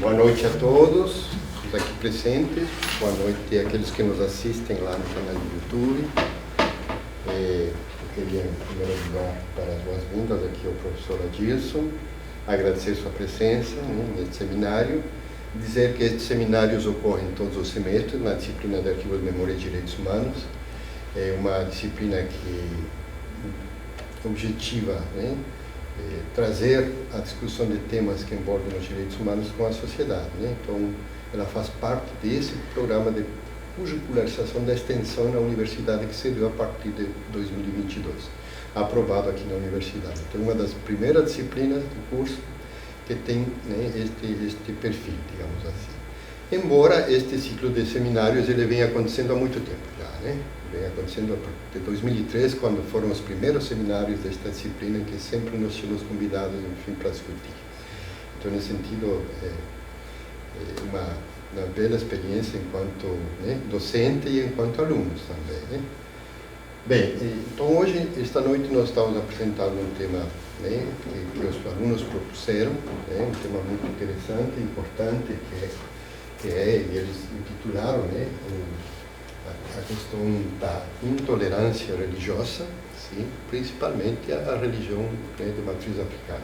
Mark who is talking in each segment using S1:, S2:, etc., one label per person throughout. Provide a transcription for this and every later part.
S1: Boa noite a todos, os aqui presentes, boa noite àqueles que nos assistem lá no canal do YouTube. Eu queria, em primeiro lugar, dar as boas-vindas aqui ao professor Adilson, agradecer sua presença neste seminário, dizer que estes seminários ocorrem todos os semestres na disciplina de Arquivos de Memória e Direitos Humanos. É uma disciplina que objetiva trazer a discussão de temas que abordam os direitos humanos com a sociedade. Então, ela faz parte desse programa de curricularização da extensão na universidade que se deu a partir de 2022, aprovado aqui na universidade. Então, uma das primeiras disciplinas do curso que tem este perfil, digamos assim. Embora este ciclo de seminários ele venha acontecendo há muito tempo já, vem acontecendo a partir de 2003, quando foram os primeiros seminários desta disciplina, em que sempre nós tínhamos convidados, enfim, para discutir. Então, nesse sentido, é uma bela experiência enquanto docente e enquanto alunos também. Bem, então hoje, esta noite, nós estamos apresentando um tema que os alunos propuseram, um tema muito interessante, importante, que eles intitularam a questão da intolerância religiosa, sim, principalmente a religião de matriz africana.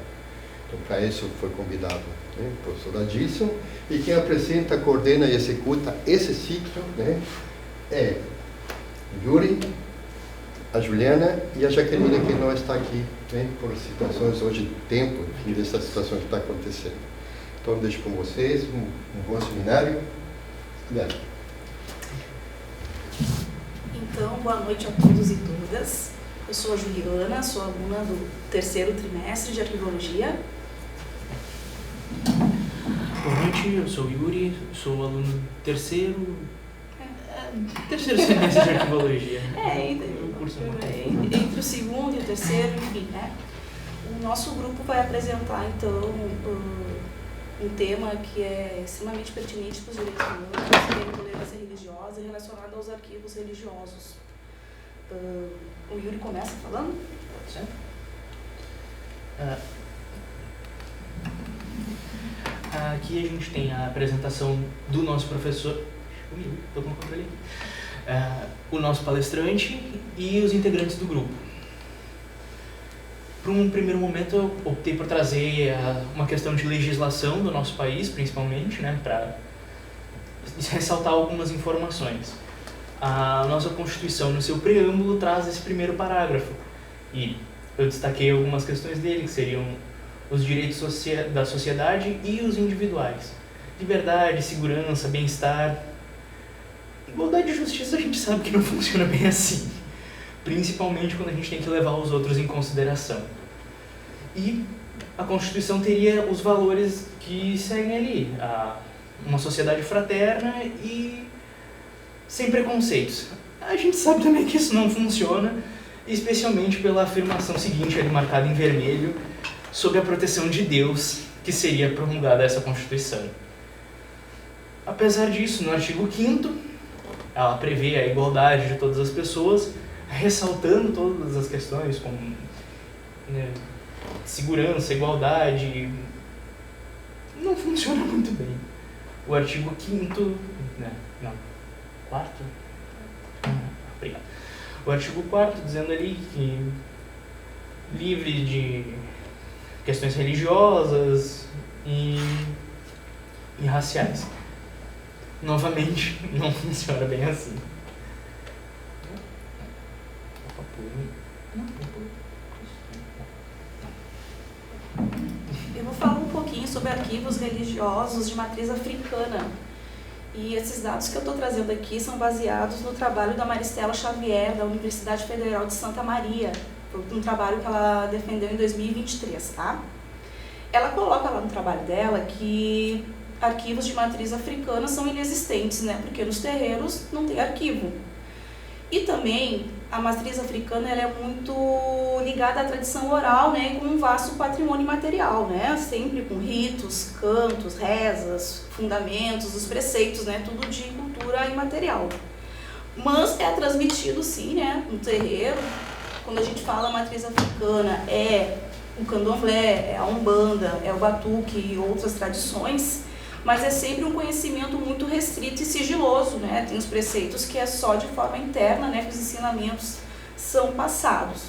S1: Então, para isso foi convidado o professor Adilson, e quem apresenta, coordena e executa esse ciclo é Yuri, a Juliana e a Jaqueline, que não está aqui por situações hoje de tempo, enfim, dessa situação que está acontecendo. Então, deixo com vocês um bom seminário.
S2: Então, boa noite a todos e todas. Eu sou a Juliana, sou aluna do terceiro trimestre de Arquivologia.
S3: Boa noite, eu sou o Yuri, sou aluno do terceiro semestre de Arquivologia.
S2: Entre o segundo e o terceiro, enfim, O nosso grupo vai apresentar, então, um tema que é extremamente pertinente para os direitos humanos, que é a intolerância religiosa relacionada aos arquivos religiosos. O Yuri começa falando?
S3: Certo. Aqui a gente tem a apresentação do nosso professor, estou com o controle aqui, o nosso palestrante e os integrantes do grupo. Para um primeiro momento, eu optei por trazer uma questão de legislação do nosso país, principalmente, para ressaltar algumas informações. A nossa Constituição, no seu preâmbulo, traz esse primeiro parágrafo. E eu destaquei algumas questões dele, que seriam os direitos da sociedade e os individuais. Liberdade, segurança, bem-estar. Igualdade e justiça a gente sabe que não funciona bem assim. Principalmente quando a gente tem que levar os outros em consideração. E a Constituição teria os valores que seguem ali. Uma sociedade fraterna e sem preconceitos. A gente sabe também que isso não funciona, especialmente pela afirmação seguinte, ali marcada em vermelho, sobre a proteção de Deus, que seria promulgada essa Constituição. Apesar disso, no artigo 5º, ela prevê a igualdade de todas as pessoas, ressaltando todas as questões como segurança, igualdade. Não funciona muito bem. O artigo 5º, quarto? Obrigado. O artigo 4º dizendo ali que livre de questões religiosas e raciais. Novamente, não funciona bem assim.
S2: Eu vou falar um pouquinho sobre arquivos religiosos de matriz africana. E esses dados que eu estou trazendo aqui são baseados no trabalho da Maristela Xavier, da Universidade Federal de Santa Maria, um trabalho que ela defendeu em 2023, tá? Ela coloca lá no trabalho dela que arquivos de matriz africana são inexistentes, porque nos terreiros não tem arquivo. E também a matriz africana ela é muito ligada à tradição oral, com um vasto patrimônio material, sempre com ritos, cantos, rezas, fundamentos, os preceitos, tudo de cultura imaterial. Mas é transmitido sim, no terreiro. Quando a gente fala matriz africana, é o candomblé, é a umbanda, é o batuque e outras tradições. mas é sempre um conhecimento muito restrito e sigiloso, né? Tem os preceitos que é só de forma interna, né, que os ensinamentos são passados.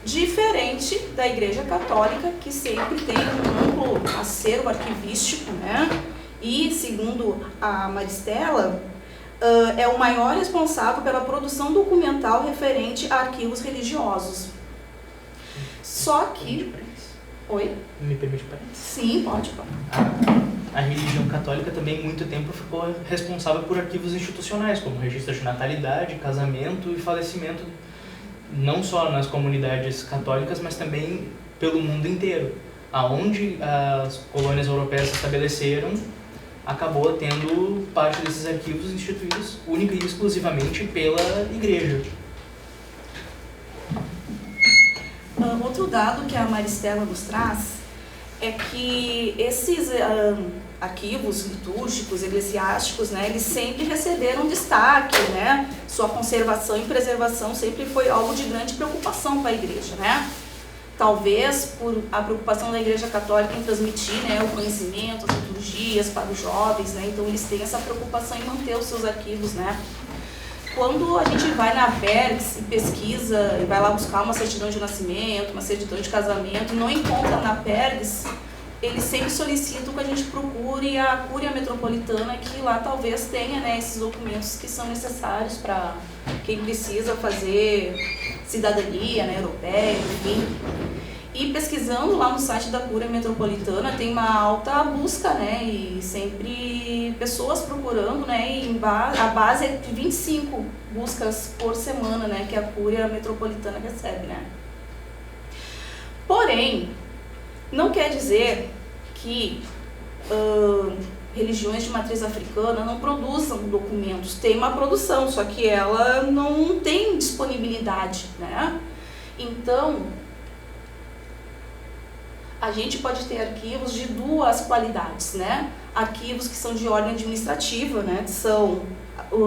S2: Diferente da Igreja Católica, que sempre tem um amplo acervo arquivístico, né? E, segundo a Maristela, é o maior responsável pela produção documental referente a arquivos religiosos. Só que... Oi?
S3: Me permite parênteses?
S2: Sim, pode.
S3: A religião católica também, muito tempo, ficou responsável por arquivos institucionais, como registro de natalidade, casamento e falecimento, não só nas comunidades católicas, mas também pelo mundo inteiro. Aonde as colônias europeias se estabeleceram, acabou tendo parte desses arquivos instituídos única e exclusivamente pela Igreja.
S2: Outro dado que a Maristela nos traz é que esses arquivos litúrgicos, eclesiásticos, né, eles sempre receberam destaque, né? Sua conservação e preservação sempre foi algo de grande preocupação para a Igreja, né? Talvez por a preocupação da Igreja Católica em transmitir, né, o conhecimento, as liturgias para os jovens, né? Então eles têm essa preocupação em manter os seus arquivos, né? Quando a gente vai na Pergs e pesquisa e vai lá buscar uma certidão de nascimento, uma certidão de casamento, e não encontra na Pergs, eles sempre solicitam que a gente procure a Cúria Metropolitana, que lá talvez tenha, né, esses documentos que são necessários para quem precisa fazer cidadania, né, europeia, enfim. E pesquisando lá no site da Cúria Metropolitana tem uma alta busca, né, e sempre pessoas procurando, né, e a base é de 25 buscas por semana, né, que a Cúria Metropolitana recebe, né. Porém, não quer dizer que religiões de matriz africana não produzam documentos. Tem uma produção, só que ela não tem disponibilidade, né? Então, a gente pode ter arquivos de duas qualidades, né? Arquivos que são de ordem administrativa, né? Que são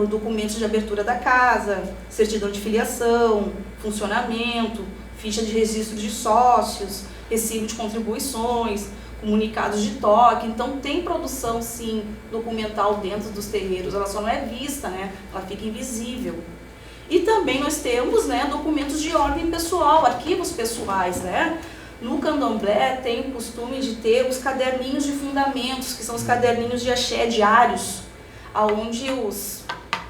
S2: documentos de abertura da casa, certidão de filiação, funcionamento, ficha de registro de sócios, recibo de contribuições, comunicados de toque. Então tem produção, sim, documental dentro dos terreiros, ela só não é vista, né? Ela fica invisível. E também nós temos, né, documentos de ordem pessoal, arquivos pessoais, né? No candomblé tem o costume de ter os caderninhos de fundamentos, que são os caderninhos de axé diários, onde os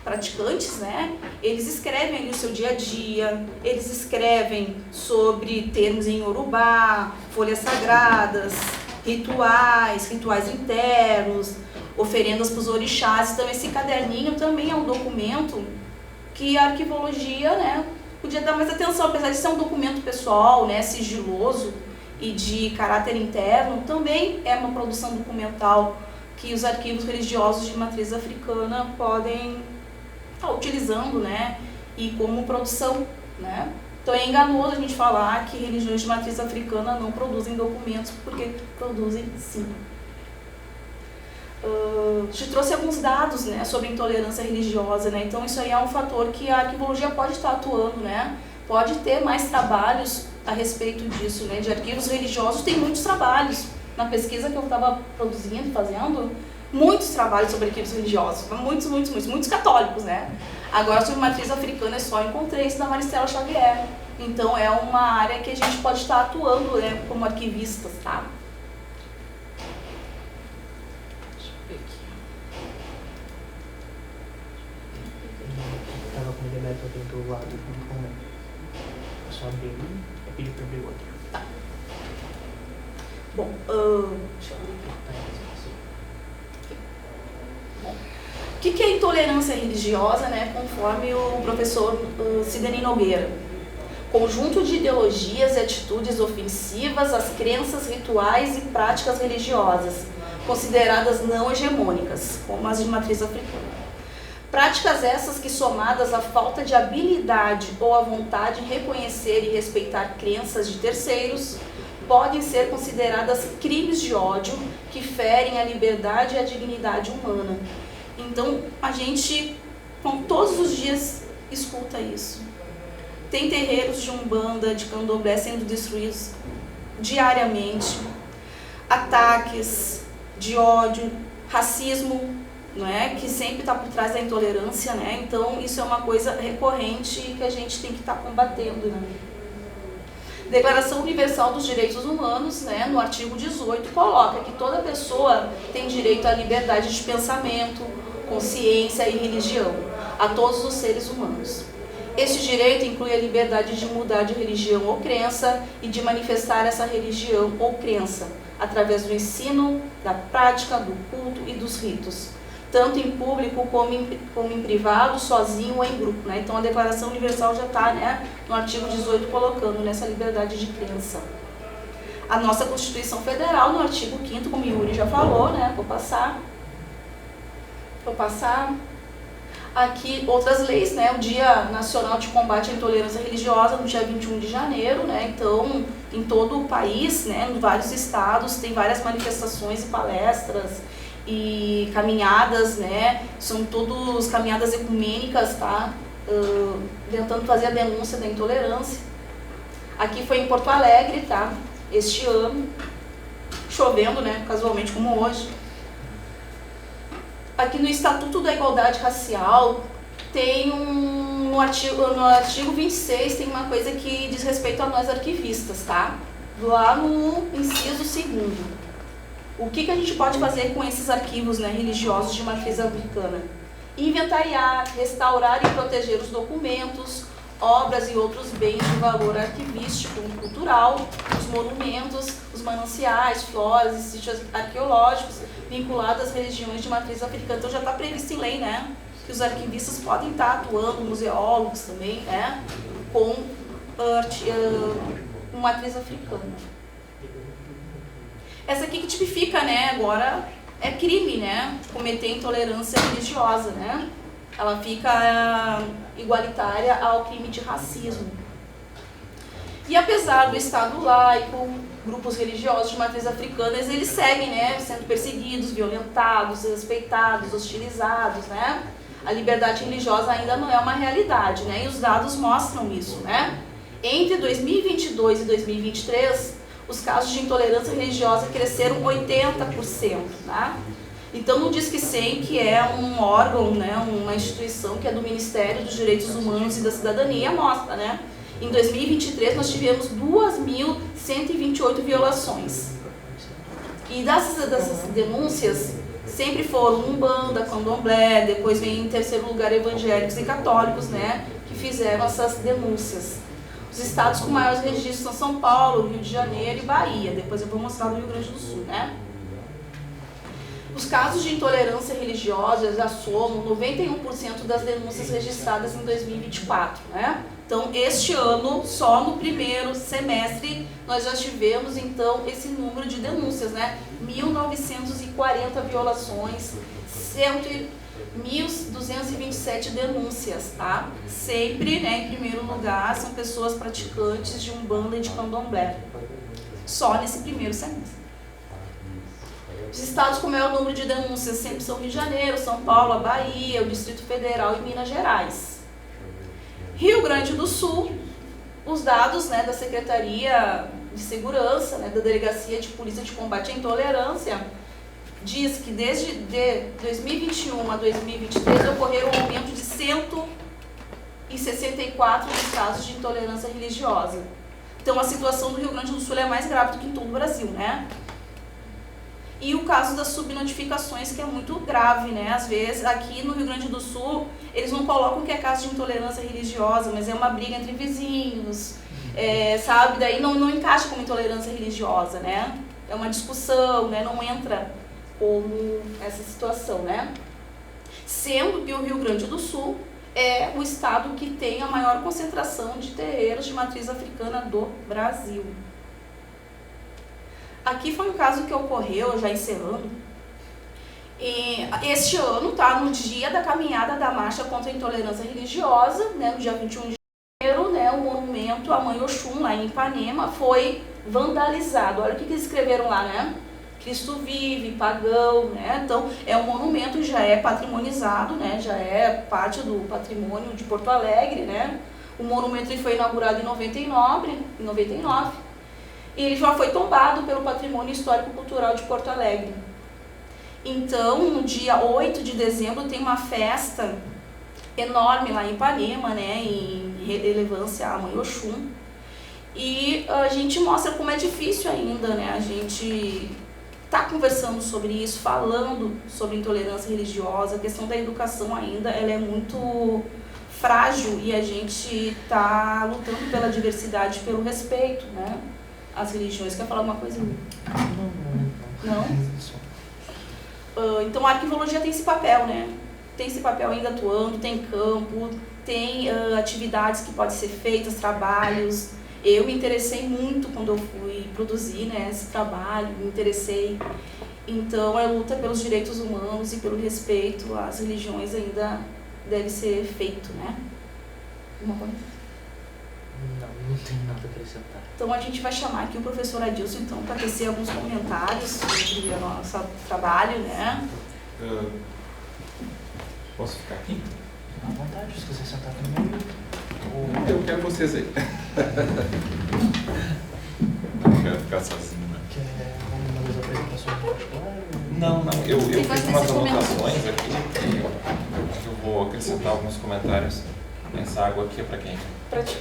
S2: praticantes, né, eles escrevem ali o seu dia a dia, eles escrevem sobre termos em Yorubá, folhas sagradas, rituais internos, oferendas para os orixás. Então esse caderninho também é um documento que a arquivologia, né, podia dar mais atenção, apesar de ser um documento pessoal, né, sigiloso e de caráter interno, também é uma produção documental que os arquivos religiosos de matriz africana podem estar utilizando, né, e como produção, né. Então é enganoso a gente falar que religiões de matriz africana não produzem documentos, porque produzem sim. Te trouxe alguns dados, né, sobre intolerância religiosa, né? Então isso aí é um fator que a arquivologia pode estar atuando, né? Pode ter mais trabalhos a respeito disso, né? De arquivos religiosos tem muitos trabalhos. Na pesquisa que eu estava produzindo, fazendo, muitos trabalhos sobre arquivos religiosos, muitos católicos, né? Agora sobre matriz africana eu só encontrei isso da Maristela Xavier. Então é uma área que a gente pode estar atuando, né, como arquivistas, tá?
S3: Estava com o demérito aqui do lado do momento. Eu só abri um e pedi para abrir o outro.
S2: Tá. Bom, deixa eu ver. O que é intolerância religiosa, né, conforme o professor Sidney Nogueira? Conjunto de ideologias e atitudes ofensivas às crenças rituais e práticas religiosas, consideradas não hegemônicas, como as de matriz africana. Práticas essas que, somadas à falta de habilidade ou à vontade em reconhecer e respeitar crenças de terceiros, podem ser consideradas crimes de ódio que ferem a liberdade e a dignidade humana. Então, a gente, todos os dias, escuta isso. Tem terreiros de umbanda, de candomblé sendo destruídos diariamente. Ataques de ódio racismo, não é? Que sempre está por trás da intolerância, né? Então isso é uma coisa recorrente que a gente tem que estar combatendo, né? Declaração Universal dos Direitos Humanos, né, no artigo 18, coloca que toda pessoa tem direito à liberdade de pensamento, consciência e religião, a todos os seres humanos. Este direito inclui a liberdade de mudar de religião ou crença e de manifestar essa religião ou crença, através do ensino, da prática, do culto e dos ritos, tanto em público como em privado, sozinho ou em grupo, né? Então a Declaração Universal já está, né, no artigo 18 colocando nessa liberdade de crença. A nossa Constituição Federal, no artigo 5º, como o Yuri já falou, né, vou passar. Aqui outras leis, né, o Dia Nacional de Combate à Intolerância Religiosa, no dia 21 de janeiro, né, então em todo o país, né, em vários estados, tem várias manifestações e palestras, e caminhadas, né, são todas caminhadas ecumênicas, tá, tentando fazer a denúncia da intolerância. Aqui foi em Porto Alegre, tá, este ano, chovendo, né, casualmente como hoje. Aqui no Estatuto da Igualdade Racial, tem no artigo 26, tem uma coisa que diz respeito a nós arquivistas, tá, lá no inciso 2º. O que a gente pode fazer com esses arquivos, né, religiosos de matriz africana? Inventariar, restaurar e proteger os documentos, obras e outros bens de valor arquivístico e cultural, os monumentos, os mananciais, floras e sítios arqueológicos vinculados às religiões de matriz africana. Então já está previsto em lei, né, que os arquivistas podem estar atuando, museólogos também, né, com matriz africana. Essa aqui que tipifica, né, agora é crime, né, cometer intolerância religiosa, né, ela fica igualitária ao crime de racismo. E apesar do Estado laico, grupos religiosos de matriz africana, eles seguem, né, sendo perseguidos, violentados, respeitados, hostilizados, né, a liberdade religiosa ainda não é uma realidade, né, e os dados mostram isso, né. Entre 2022 e 2023, os casos de intolerância religiosa cresceram 80%, tá? Então, no Disque 100, que é um órgão, né, uma instituição que é do Ministério dos Direitos Humanos e da Cidadania, mostra, né? Em 2023, nós tivemos 2.128 violações. E dessas denúncias, sempre foram Umbanda, Candomblé, depois vem em terceiro lugar evangélicos e católicos, né, que fizeram essas denúncias. Os estados com maiores registros são São Paulo, Rio de Janeiro e Bahia. Depois eu vou mostrar no Rio Grande do Sul, né? Os casos de intolerância religiosa já somam 91% das denúncias registradas em 2024, né? Então, este ano, só no primeiro semestre, nós já tivemos, então, esse número de denúncias, né? 1.940 violações, 1.227 denúncias, tá? Sempre, né, em primeiro lugar, são pessoas praticantes de Umbanda e de Candomblé. Só nesse primeiro semestre. Os estados com maior número de denúncias sempre são Rio de Janeiro, São Paulo, a Bahia, o Distrito Federal e Minas Gerais. Rio Grande do Sul, os dados, né, da Secretaria de Segurança, né, da Delegacia de Polícia de Combate à Intolerância, diz que desde 2021 a 2023 ocorreram um aumento de 164 dos casos de intolerância religiosa. Então a situação do Rio Grande do Sul é mais grave do que em todo o Brasil, né? E o caso das subnotificações, que é muito grave, né? Às vezes, aqui no Rio Grande do Sul, eles não colocam que é caso de intolerância religiosa, mas é uma briga entre vizinhos, sabe? Daí não encaixa como intolerância religiosa, né? É uma discussão, né? Não entra como essa situação, né? Sendo que o Rio Grande do Sul é o estado que tem a maior concentração de terreiros de matriz africana do Brasil. Aqui foi um caso que ocorreu, já encerrando, e este ano, tá, no dia da caminhada da Marcha contra a Intolerância Religiosa, né, no dia 21 de janeiro, né, o monumento à Mãe Oxum, lá em Ipanema, foi vandalizado. Olha o que eles escreveram lá, né? Cristo vive, pagão, né? Então, é um monumento, já é patrimonizado, né? Já é parte do patrimônio de Porto Alegre, né? O monumento foi inaugurado em 99, e ele já foi tombado pelo Patrimônio Histórico-Cultural de Porto Alegre. Então, no dia 8 de dezembro tem uma festa enorme lá em Ipanema, né, em relevância à Mãe Oxum. E a gente mostra como é difícil ainda, né, a gente tá conversando sobre isso, falando sobre intolerância religiosa. A questão da educação ainda, ela é muito frágil e a gente tá lutando pela diversidade, pelo respeito, né, às religiões. Quer falar alguma coisa? Não? Então a arquivologia tem esse papel, né? Tem esse papel ainda atuando, tem campo, tem atividades que podem ser feitas, trabalhos. Eu me interessei muito quando eu fui produzir, né, esse trabalho, me interessei. Então a luta pelos direitos humanos e pelo respeito às religiões ainda deve ser feito, né? Uma coisa?
S3: Não tenho nada a acrescentar.
S2: Então a gente vai chamar aqui o professor Adilson então, para tecer alguns comentários sobre o nosso trabalho, né?
S4: Posso ficar aqui?
S3: À vontade, se quiser sentar aqui no meio.
S4: Eu quero vocês aí. Não quero ficar sozinho, né?
S3: Quer uma das apresentações em particular?
S4: Não, eu
S2: Tem
S4: fiz
S2: que
S4: umas
S2: fazer
S4: anotações aqui que eu vou acrescentar alguns comentários. Essa água aqui é para quem?
S2: Para ti.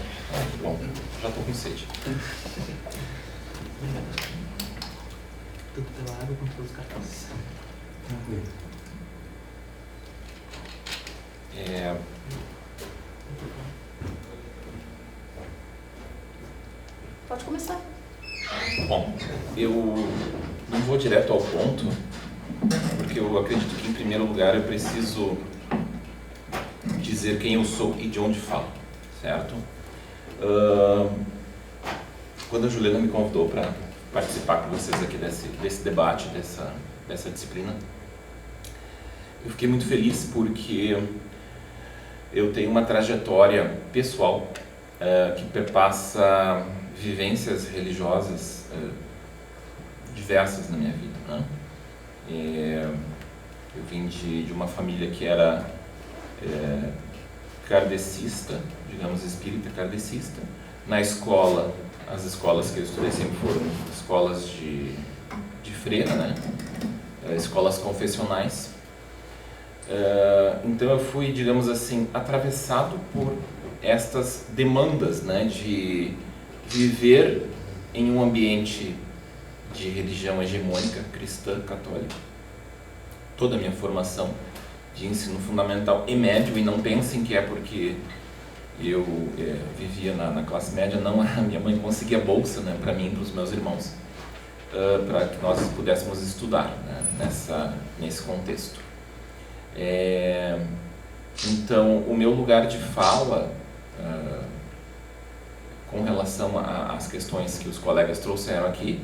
S4: Bom, já estou com sede.
S3: Tanto pela água quanto pelos cartões.
S2: Pode começar.
S4: Bom, eu não vou direto ao ponto, porque eu acredito que, em primeiro lugar, eu preciso dizer quem eu sou e de onde falo, certo? Quando a Juliana me convidou para participar com vocês aqui desse debate, dessa disciplina, eu fiquei muito feliz porque eu tenho uma trajetória pessoal que perpassa vivências religiosas diversas na minha vida, né? Eu vim de uma família que era kardecista, digamos espírita kardecista. Na escola, as escolas que eu estudei sempre foram escolas de freira, né? Escolas confessionais. Então eu fui, digamos assim, atravessado por estas demandas, né, de viver em um ambiente de religião hegemônica, cristã, católica. Toda a minha formação de ensino fundamental e médio, e não pensem que é porque eu vivia na classe média, não, a minha mãe conseguia bolsa, né, para mim e para os meus irmãos, para que nós pudéssemos estudar, né, nesse contexto. Então, o meu lugar de fala com relação às questões que os colegas trouxeram aqui,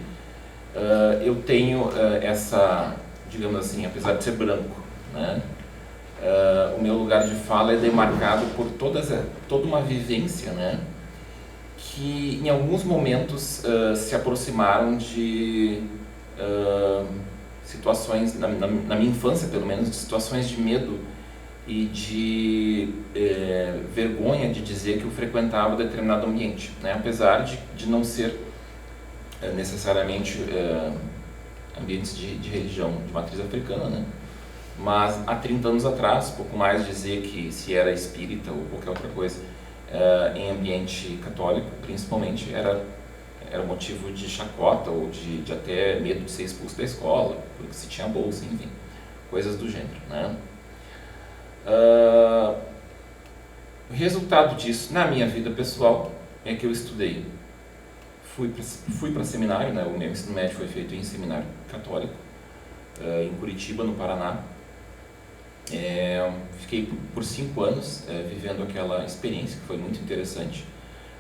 S4: eu tenho essa, digamos assim, apesar de ser branco, né, o meu lugar de fala é demarcado por toda uma vivência, né, que em alguns momentos se aproximaram de situações, na minha infância pelo menos, de situações de medo e de vergonha de dizer que eu frequentava determinado ambiente, né? Apesar de não ser necessariamente ambientes de religião de matriz africana, né? Mas há 30 anos atrás, pouco mais, dizer que se era espírita ou qualquer outra coisa em ambiente católico, principalmente, era motivo de chacota ou de até medo de ser expulso da escola, porque se tinha bolsa, enfim, coisas do gênero, né? O resultado disso na minha vida pessoal é que eu estudei, fui para seminário, né? O meu ensino médio foi feito em seminário católico, em Curitiba, no Paraná. Fiquei por 5 anos vivendo aquela experiência que foi muito interessante.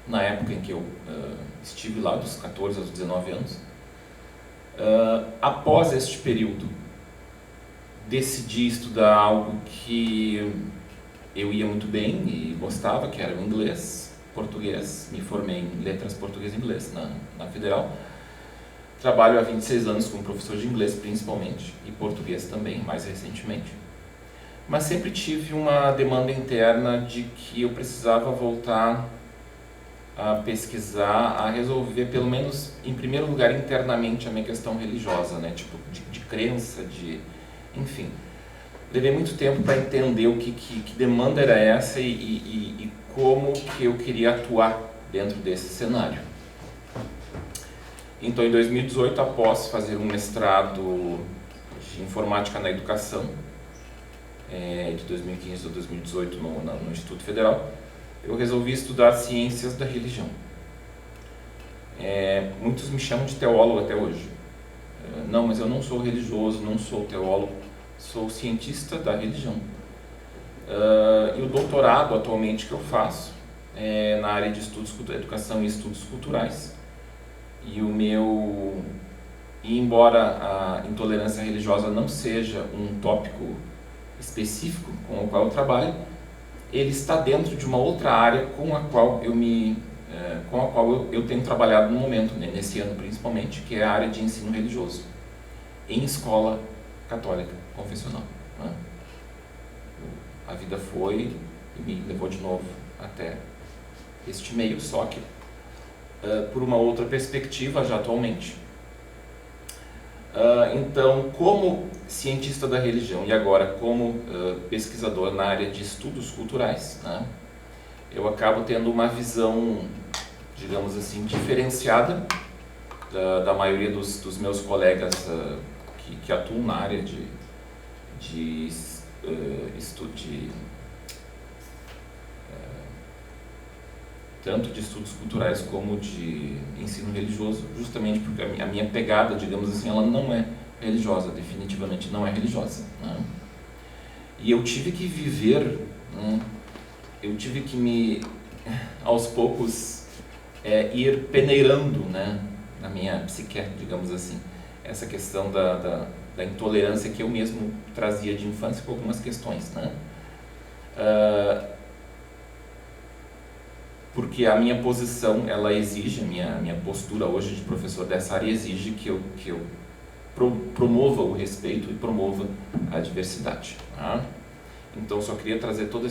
S4: Na época em que eu estive lá, dos 14 aos 19 anos, após este período, decidi estudar algo que eu ia muito bem e gostava, que era o inglês, português. Me formei em letras português e inglês na Federal. Trabalho há 26 anos como professor de inglês, principalmente, e português também, mais recentemente. Mas sempre tive uma demanda interna de que eu precisava voltar a pesquisar, a resolver, pelo menos em primeiro lugar internamente, a minha questão religiosa, né? Tipo de crença, enfim. Levei muito tempo para entender que demanda era essa e como que eu queria atuar dentro desse cenário. Então, em 2018, após fazer um mestrado de informática na educação, de 2015 a 2018 no Instituto Federal, eu resolvi estudar ciências da religião. Muitos me chamam de teólogo até hoje. Não, mas eu não sou religioso, não sou teólogo, sou cientista da religião. E o doutorado atualmente que eu faço é na área de educação e estudos culturais. E embora a intolerância religiosa não seja um tópico específico com o qual eu trabalho, ele está dentro de uma outra área com a qual eu tenho trabalhado no momento, né, nesse ano principalmente, que é a área de ensino religioso em escola católica confessional, né? A vida foi e me levou de novo até este meio, só que por uma outra perspectiva já atualmente. Então, como cientista da religião e agora como pesquisador na área de estudos culturais, né, eu acabo tendo uma visão, digamos assim, diferenciada da maioria dos meus colegas que atuam na área tanto de estudos culturais como de ensino religioso, justamente porque a minha pegada, digamos assim, ela não é religiosa, definitivamente não é religiosa, né? E eu tive que viver, né, eu tive que aos poucos, ir peneirando, né, na minha psique, digamos assim, essa questão da intolerância que eu mesmo trazia de infância com algumas questões, né? Porque a minha posição, ela exige, a minha postura hoje de professor dessa área exige que eu promova o respeito e promova a diversidade, tá? Então, só queria trazer todo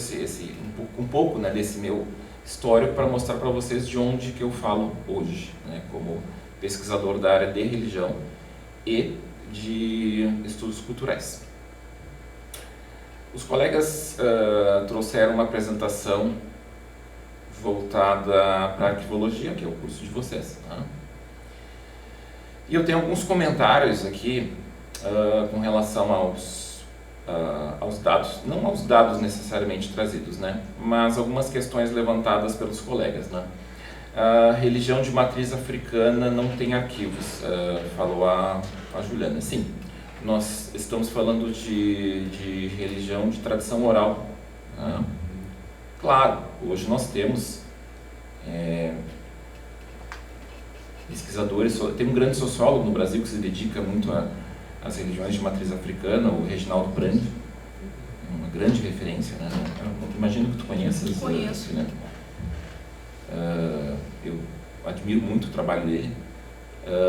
S4: um pouco, né, desse meu histórico para mostrar para vocês de onde que eu falo hoje, né, como pesquisador da área de religião e de estudos culturais. Os colegas trouxeram uma apresentação voltada para a arquivologia, que é o curso de vocês, tá? E eu tenho alguns comentários aqui com relação aos dados, não aos dados necessariamente trazidos, né, mas algumas questões levantadas pelos colegas, né. A religião de matriz africana não tem arquivos, falou a Juliana. Sim, nós estamos falando de religião de tradição oral, né? Claro, hoje nós temos pesquisadores, tem um grande sociólogo no Brasil que se dedica muito às religiões de matriz africana, o Reginaldo Prandi, uma grande referência, né? Eu imagino que tu conheças.
S2: Conheço.
S4: Né? Eu admiro muito o trabalho dele,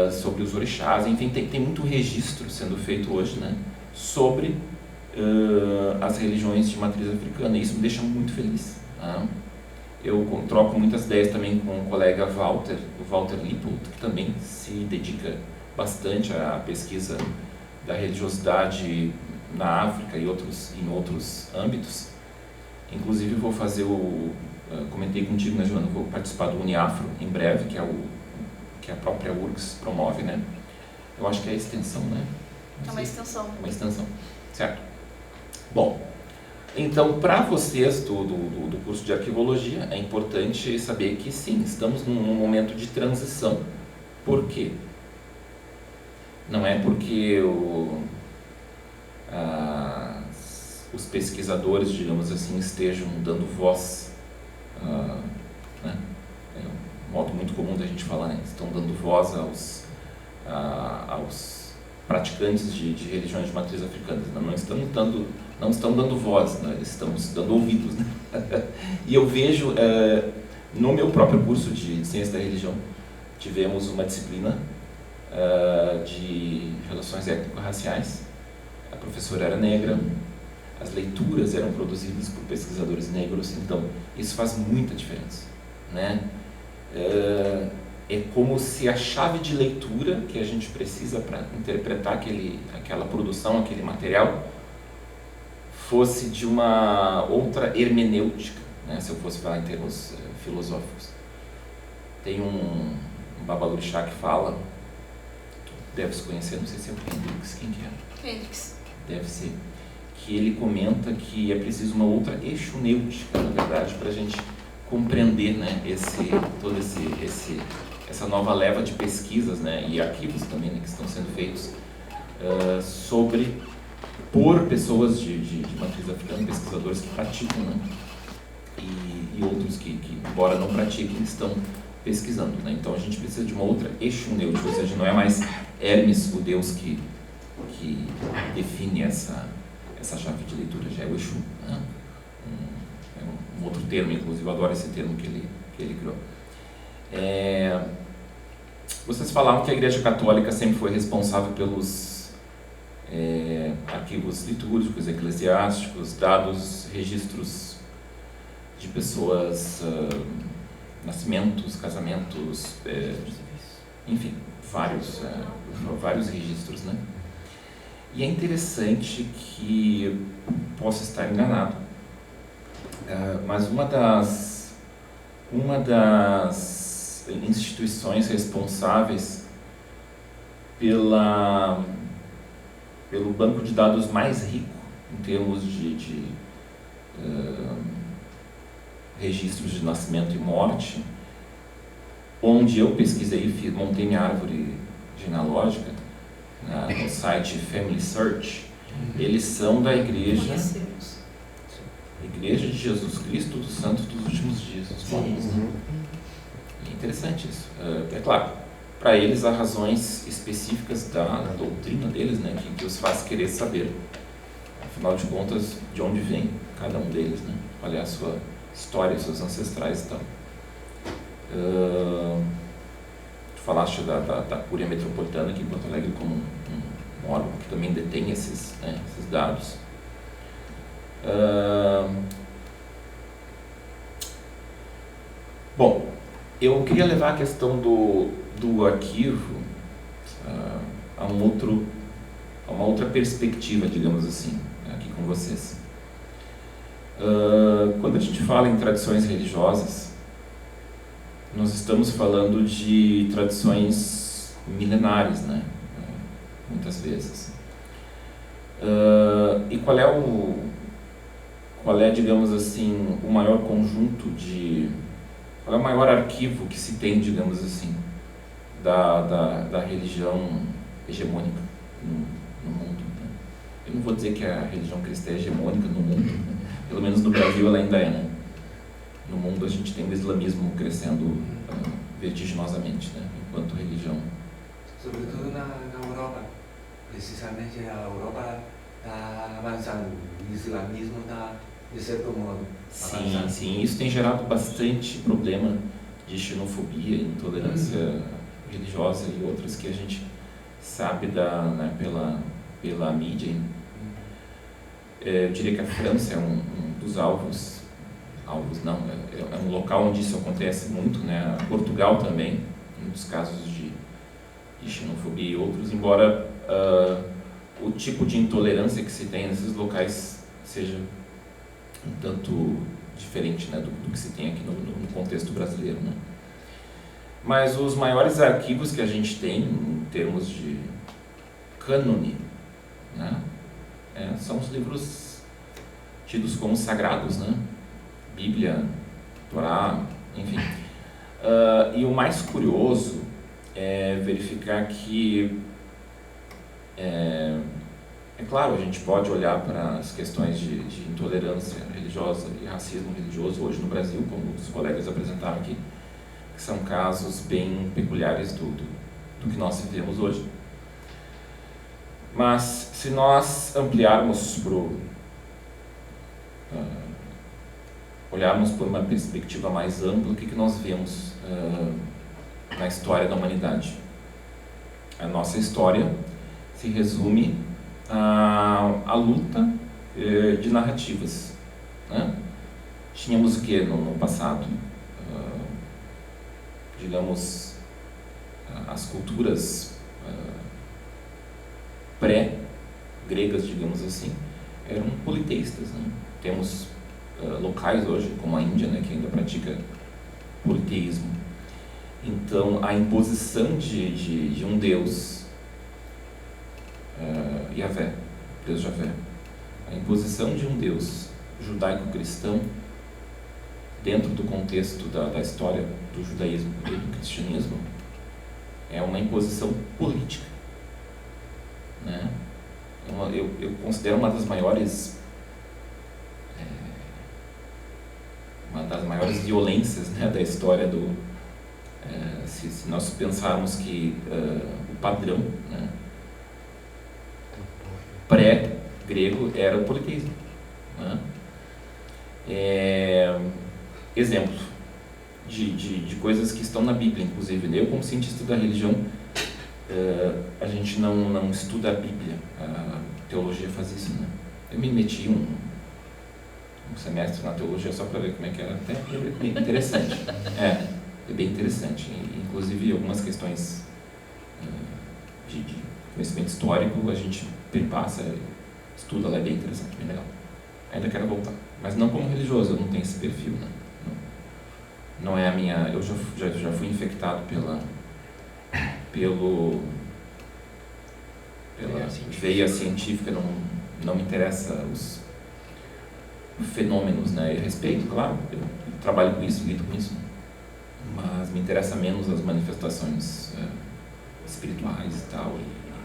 S4: sobre os orixás, enfim, tem muito registro sendo feito hoje, né, sobre as religiões de matriz africana, e isso me deixa muito feliz, tá? Eu troco muitas ideias também com o colega o Walter Lippold, que também se dedica bastante à pesquisa da religiosidade na África e em outros âmbitos. Inclusive vou fazer comentei contigo, né, Joana, vou participar do Uniafro em breve, que a própria URGS promove, né? Eu acho que é a extensão, né?
S2: É uma extensão.
S4: É uma extensão, certo? Bom, então, para vocês do curso de arquivologia, é importante saber que sim, estamos num momento de transição. Por quê? Não é porque os pesquisadores, digamos assim, estejam dando voz, né? É um modo muito comum da gente falar, né? Estão dando voz aos praticantes de religiões de matriz africana. Não estão dando voz, né? Estamos dando ouvidos, né? E eu vejo, no meu próprio curso de Ciência da Religião, tivemos uma disciplina de relações étnico-raciais. A professora era negra, as leituras eram produzidas por pesquisadores negros, então isso faz muita diferença, né? é como se a chave de leitura que a gente precisa para interpretar aquela produção, aquele material, fosse de uma outra hermenêutica, né? Se eu fosse falar em termos filosóficos. Tem um babalorixá que fala, deve se conhecer, não sei se é o Hendrix, quem que é?
S2: Hendrix.
S4: Deve ser. Que ele comenta que é preciso uma outra exunêutica, na verdade, para a gente compreender, né, essa nova leva de pesquisas, né, e arquivos também, né, que estão sendo feitos por pessoas de matriz africana, pesquisadores que praticam, né, e outros que, embora não pratiquem, estão pesquisando, né. Então a gente precisa de uma outra exunêutica, ou seja, não é mais Hermes, o deus que define essa chave de leitura, já é o Exu, né? Um outro termo, inclusive eu adoro esse termo que ele criou. Vocês falaram que a Igreja Católica sempre foi responsável pelos arquivos litúrgicos, eclesiásticos, dados, registros de pessoas, nascimentos, casamentos, enfim, vários registros, né? E é interessante que, posso estar enganado, mas uma das instituições responsáveis pelo banco de dados mais rico em termos de registros de nascimento e morte, onde eu pesquisei e montei minha árvore genealógica, no site Family Search, eles são da Igreja de Jesus Cristo dos Santos dos Últimos Dias, os mormons. É interessante isso. É claro, para eles há razões específicas da doutrina deles, né, que os faz querer saber, afinal de contas, de onde vem cada um deles, né, qual é a sua história, seus ancestrais e tal. Tu falaste da Cúria Metropolitana aqui em Porto Alegre como um órgão que também detém esses dados. Bom, eu queria levar a questão do arquivo a uma outra perspectiva, digamos assim, aqui com vocês. Quando a gente fala em tradições religiosas, nós estamos falando de tradições milenares, né? Muitas vezes. E qual é, digamos assim, o maior conjunto qual é o maior arquivo que se tem, digamos assim, da religião hegemônica no mundo, né? Eu não vou dizer que a religião cristã é hegemônica no mundo, né? Pelo menos no Brasil ela ainda é, né? No mundo a gente tem o islamismo crescendo vertiginosamente, né? Enquanto religião.
S5: Sobretudo na Europa. Precisamente a Europa está avançando. O islamismo está, de certo modo, avançando.
S4: Sim. Isso tem gerado bastante problema de xenofobia, intolerância religiosa e outras que a gente sabe pela mídia. Eu diria que a França é um dos alvos não, é um local onde isso acontece muito, né? Portugal também, muitos casos de xenofobia e outros, embora o tipo de intolerância que se tem nesses locais seja um tanto diferente, né, do que se tem aqui no contexto brasileiro, né? Mas os maiores arquivos que a gente tem em termos de cânone, né, são os livros tidos como sagrados, né? Bíblia, Torá, enfim. E o mais curioso é verificar que, é claro, a gente pode olhar para as questões de intolerância religiosa e racismo religioso hoje no Brasil, como os colegas apresentaram aqui, que são casos bem peculiares do que nós vivemos hoje. Mas se nós ampliarmos olharmos por uma perspectiva mais ampla, o que nós vemos na história da humanidade? A nossa história se resume à luta de narrativas, né? Tínhamos o que no passado? Digamos, as culturas pré-gregas, digamos assim, eram politeístas, né? Temos locais hoje, como a Índia, né, que ainda pratica politeísmo. Então, a imposição de um Deus, Yahvé, Deus Javé, a imposição de um Deus judaico-cristão dentro do contexto da história do judaísmo e do cristianismo é uma imposição política, né? Eu considero uma das maiores violências, né, da história do se nós pensarmos que o padrão, né, pré-grego era o politeísmo, né? Exemplo de coisas que estão na Bíblia, inclusive. Eu, como cientista da religião, a gente não estuda a Bíblia. A teologia faz isso, né? Eu me meti um semestre na teologia só para ver como é que era. Até é bem interessante. É bem interessante. Inclusive, algumas questões de conhecimento histórico a gente perpassa, estuda, ela é bem interessante, bem legal. Ainda quero voltar, mas não como religioso, eu não tenho esse perfil, né? Não é a minha. Eu já fui infectado pela veia científica, não me interessa os fenômenos, né? Eu respeito, claro, eu trabalho com isso, lido com isso, mas me interessa menos as manifestações espirituais e tal,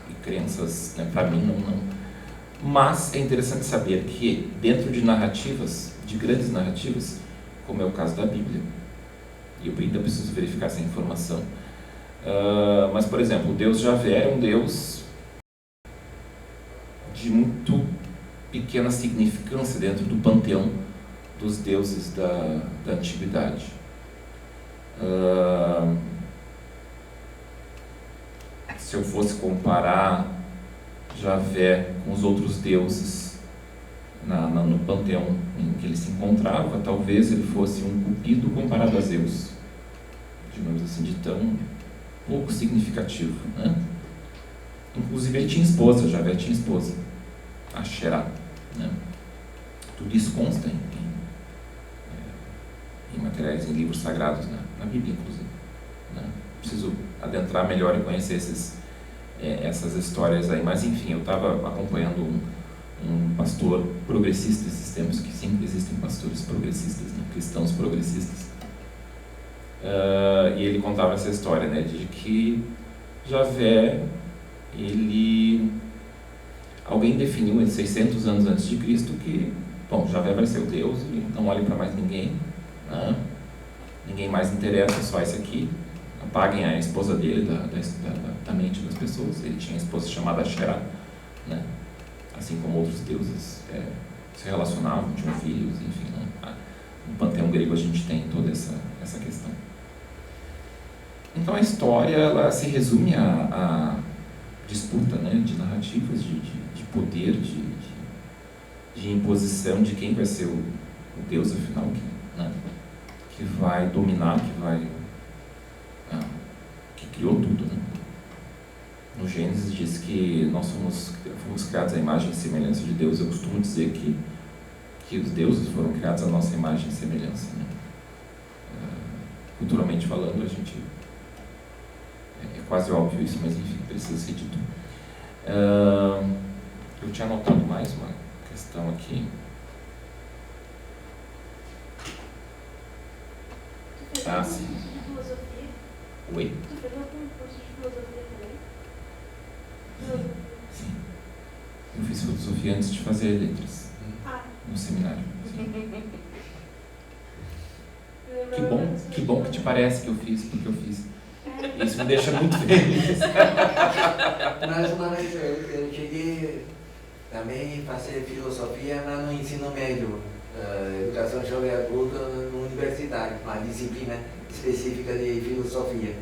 S4: e crenças, né? Para mim não. Mas é interessante saber que dentro de narrativas, de grandes narrativas, como é o caso da Bíblia, e eu ainda preciso verificar essa informação, mas, por exemplo, o Deus Javé é um Deus de muito pequena significância dentro do panteão dos deuses da antiguidade. Se eu fosse comparar Javé com os outros deuses no panteão em que ele se encontrava, talvez ele fosse um cupido comparado a Zeus, digamos assim, de tão pouco significativo, né? Inclusive ele tinha esposa, Javé tinha esposa, Asherá, né? Tudo isso consta em materiais, em livros sagrados, né? Na Bíblia, inclusive, né? Preciso adentrar melhor e conhecer essas histórias aí, mas enfim, eu estava acompanhando um pastor progressista esses tempos, que sempre existem pastores progressistas, né? Cristãos progressistas, e ele contava essa história, né, de que Javé, alguém definiu em 600 anos antes de Cristo que, bom, Javé vai ser o Deus e não olhe para mais ninguém, né? Ninguém mais interessa, só esse aqui. Apaguem a esposa dele da mente das pessoas. Ele tinha a esposa chamada Asherá, né? Assim como outros deuses se relacionavam, tinham filhos, enfim, né? No panteão grego a gente tem toda essa questão. Então a história, ela se resume a disputa, né, de narrativas, de poder, de imposição de quem vai ser o Deus, afinal, que vai dominar, que criou tudo, né? No Gênesis diz que nós fomos criados à imagem e semelhança de Deus. Eu costumo dizer que os deuses foram criados à nossa imagem e semelhança, né? Culturalmente falando, a gente é quase óbvio isso, mas enfim, precisa ser dito. Eu tinha anotado mais uma questão aqui. Sim. Oi?
S6: Tu fez algum curso de filosofia também?
S4: Sim. Eu fiz filosofia antes de fazer letras. No seminário. Que bom que te parece que eu fiz, porque eu fiz. Isso me deixa muito feliz.
S5: Mais uma vez eu cheguei também a fazer filosofia lá no ensino médio, educação jovem adulta na universidade, uma disciplina específica de filosofia.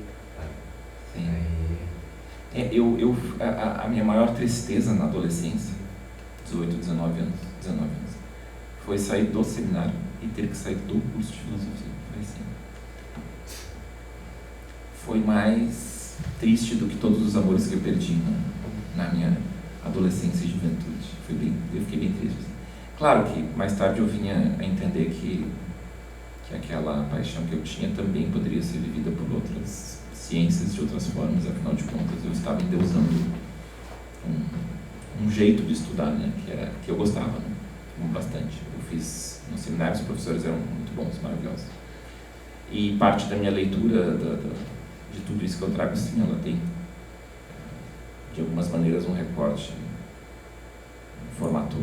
S4: Sim. A minha maior tristeza na adolescência, 18, 19 anos, foi sair do seminário e ter que sair do curso de filosofia. Foi mais triste do que todos os amores que eu perdi na minha adolescência e juventude. Eu fiquei bem triste. Claro que mais tarde eu vinha a entender que aquela paixão que eu tinha também poderia ser vivida por outras ciências de outras formas. Afinal de contas, eu estava endeusando um jeito de estudar, né, que eu gostava, né, bastante. Eu fiz no seminário, os professores eram muito bons, maravilhosos. E parte da minha leitura de tudo isso que eu trago, sim, ela tem, de algumas maneiras, um recorte, um formato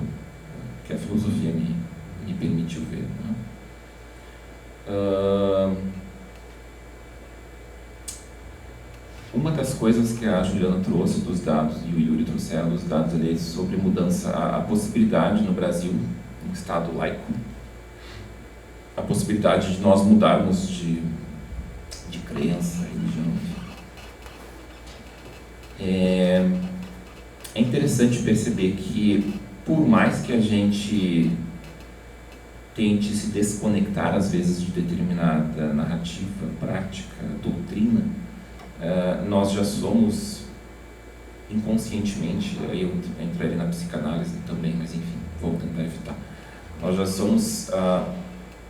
S4: que a filosofia me permitiu ver, né? Uma das coisas que a Juliana trouxe dos dados, e o Yuri trouxeram dos dados ali, sobre mudança, a possibilidade no Brasil, um Estado laico, a possibilidade de nós mudarmos de crença, religião. É interessante perceber que, por mais que a gente tente se desconectar, às vezes, de determinada narrativa, prática, doutrina, nós já somos, inconscientemente, aí eu entraria na psicanálise também, mas enfim, vou tentar evitar, nós já somos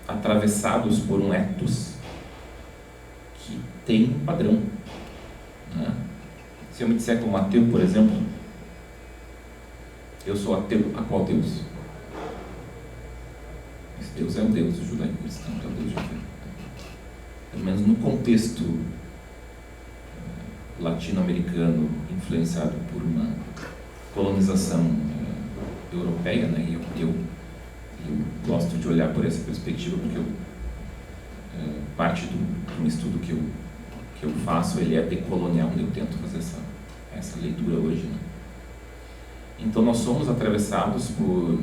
S4: atravessados por um ethos que tem um padrão, né? Se eu me disser como ateu, por exemplo, eu sou ateu a qual Deus? Esse Deus é o Deus judaico-cristão, é o Deus judaico. Pelo menos no contexto latino-americano, influenciado por uma colonização europeia, né? E eu gosto de olhar por essa perspectiva, porque parte do estudo que eu faço, ele é decolonial, eu tento fazer essa leitura hoje, né? Então nós somos atravessados por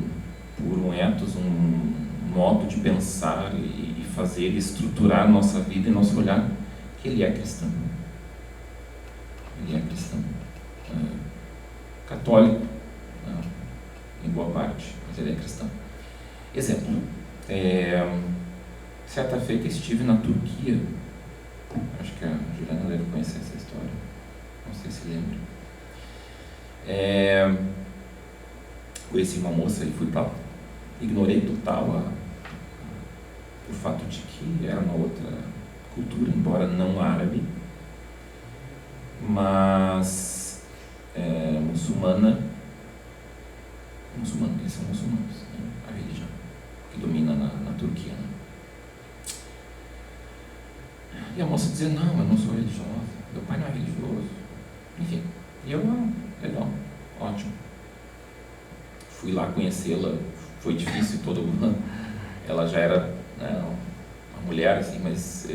S4: um ethos, um modo de pensar e fazer e estruturar nossa vida e nosso olhar, que ele é cristão. Ele é cristão. Católico, em boa parte, mas ele é cristão. Exemplo, certa feita estive na Turquia, acho que a Juliana deve conhecer essa história, não sei se lembra. Conheci uma moça e fui para lá. Ignorei total o fato de que era uma outra cultura, embora não árabe, mas muçulmana, eles são muçulmanos, né? A religião que domina na Turquia, né? E a moça dizia, não, eu não sou religiosa, meu pai não é religioso, enfim, e eu, não, legal, ótimo. Fui lá conhecê-la, foi difícil, ela já era, né, uma mulher, assim, mas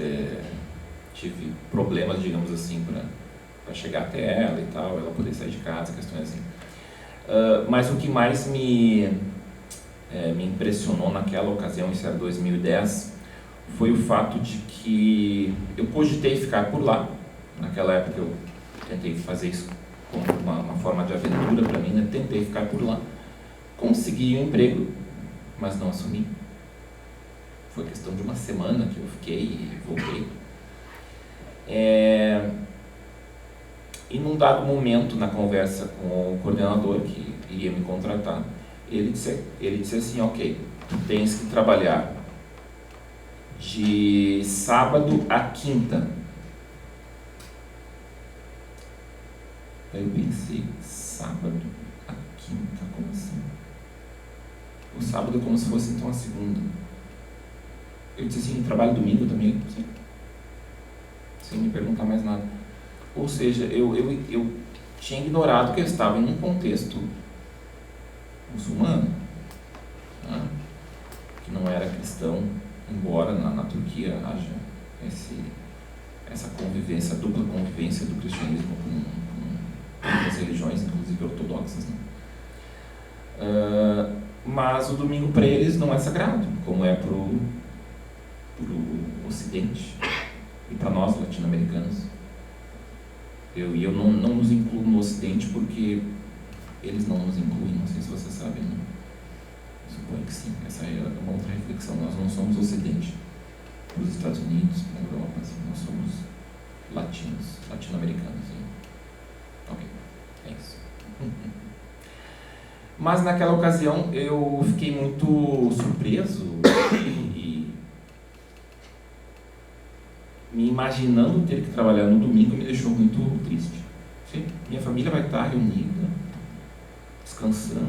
S4: tive problemas, digamos assim, para chegar até ela e tal, ela poder sair de casa, questões assim. Mas o que mais me impressionou naquela ocasião, isso era 2010, foi o fato de que eu cogitei ficar por lá. Naquela época eu tentei fazer isso como uma forma de aventura para mim, né? Tentei ficar por lá. Consegui um emprego, mas não assumi. Foi questão de uma semana que eu fiquei e voltei. E num dado momento, na conversa com o coordenador que iria me contratar, ele disse assim, ok, tu tens que trabalhar de sábado a quinta. Aí eu pensei, sábado a quinta, como assim? O sábado é como se fosse então a segunda. Eu disse assim, trabalho domingo também? Sim. Sem me perguntar mais nada. Ou seja, eu tinha ignorado que eu estava em um contexto muçulmano, né? Que não era cristão, embora na Turquia haja essa convivência, a dupla convivência do cristianismo com outras religiões, inclusive ortodoxas, né? Mas o domingo para eles não é sagrado, como é para o Ocidente e para nós latino-americanos. Eu não nos incluo no Ocidente porque eles não nos incluem, não sei se vocês sabem, né? Suponho que sim, essa é uma outra reflexão. Nós não somos Ocidente, para os Estados Unidos, para a Europa, assim, nós somos latino-americanos. Mas naquela ocasião eu fiquei muito surpreso e me imaginando ter que trabalhar no domingo me deixou muito triste. Sim, minha família vai estar reunida, descansando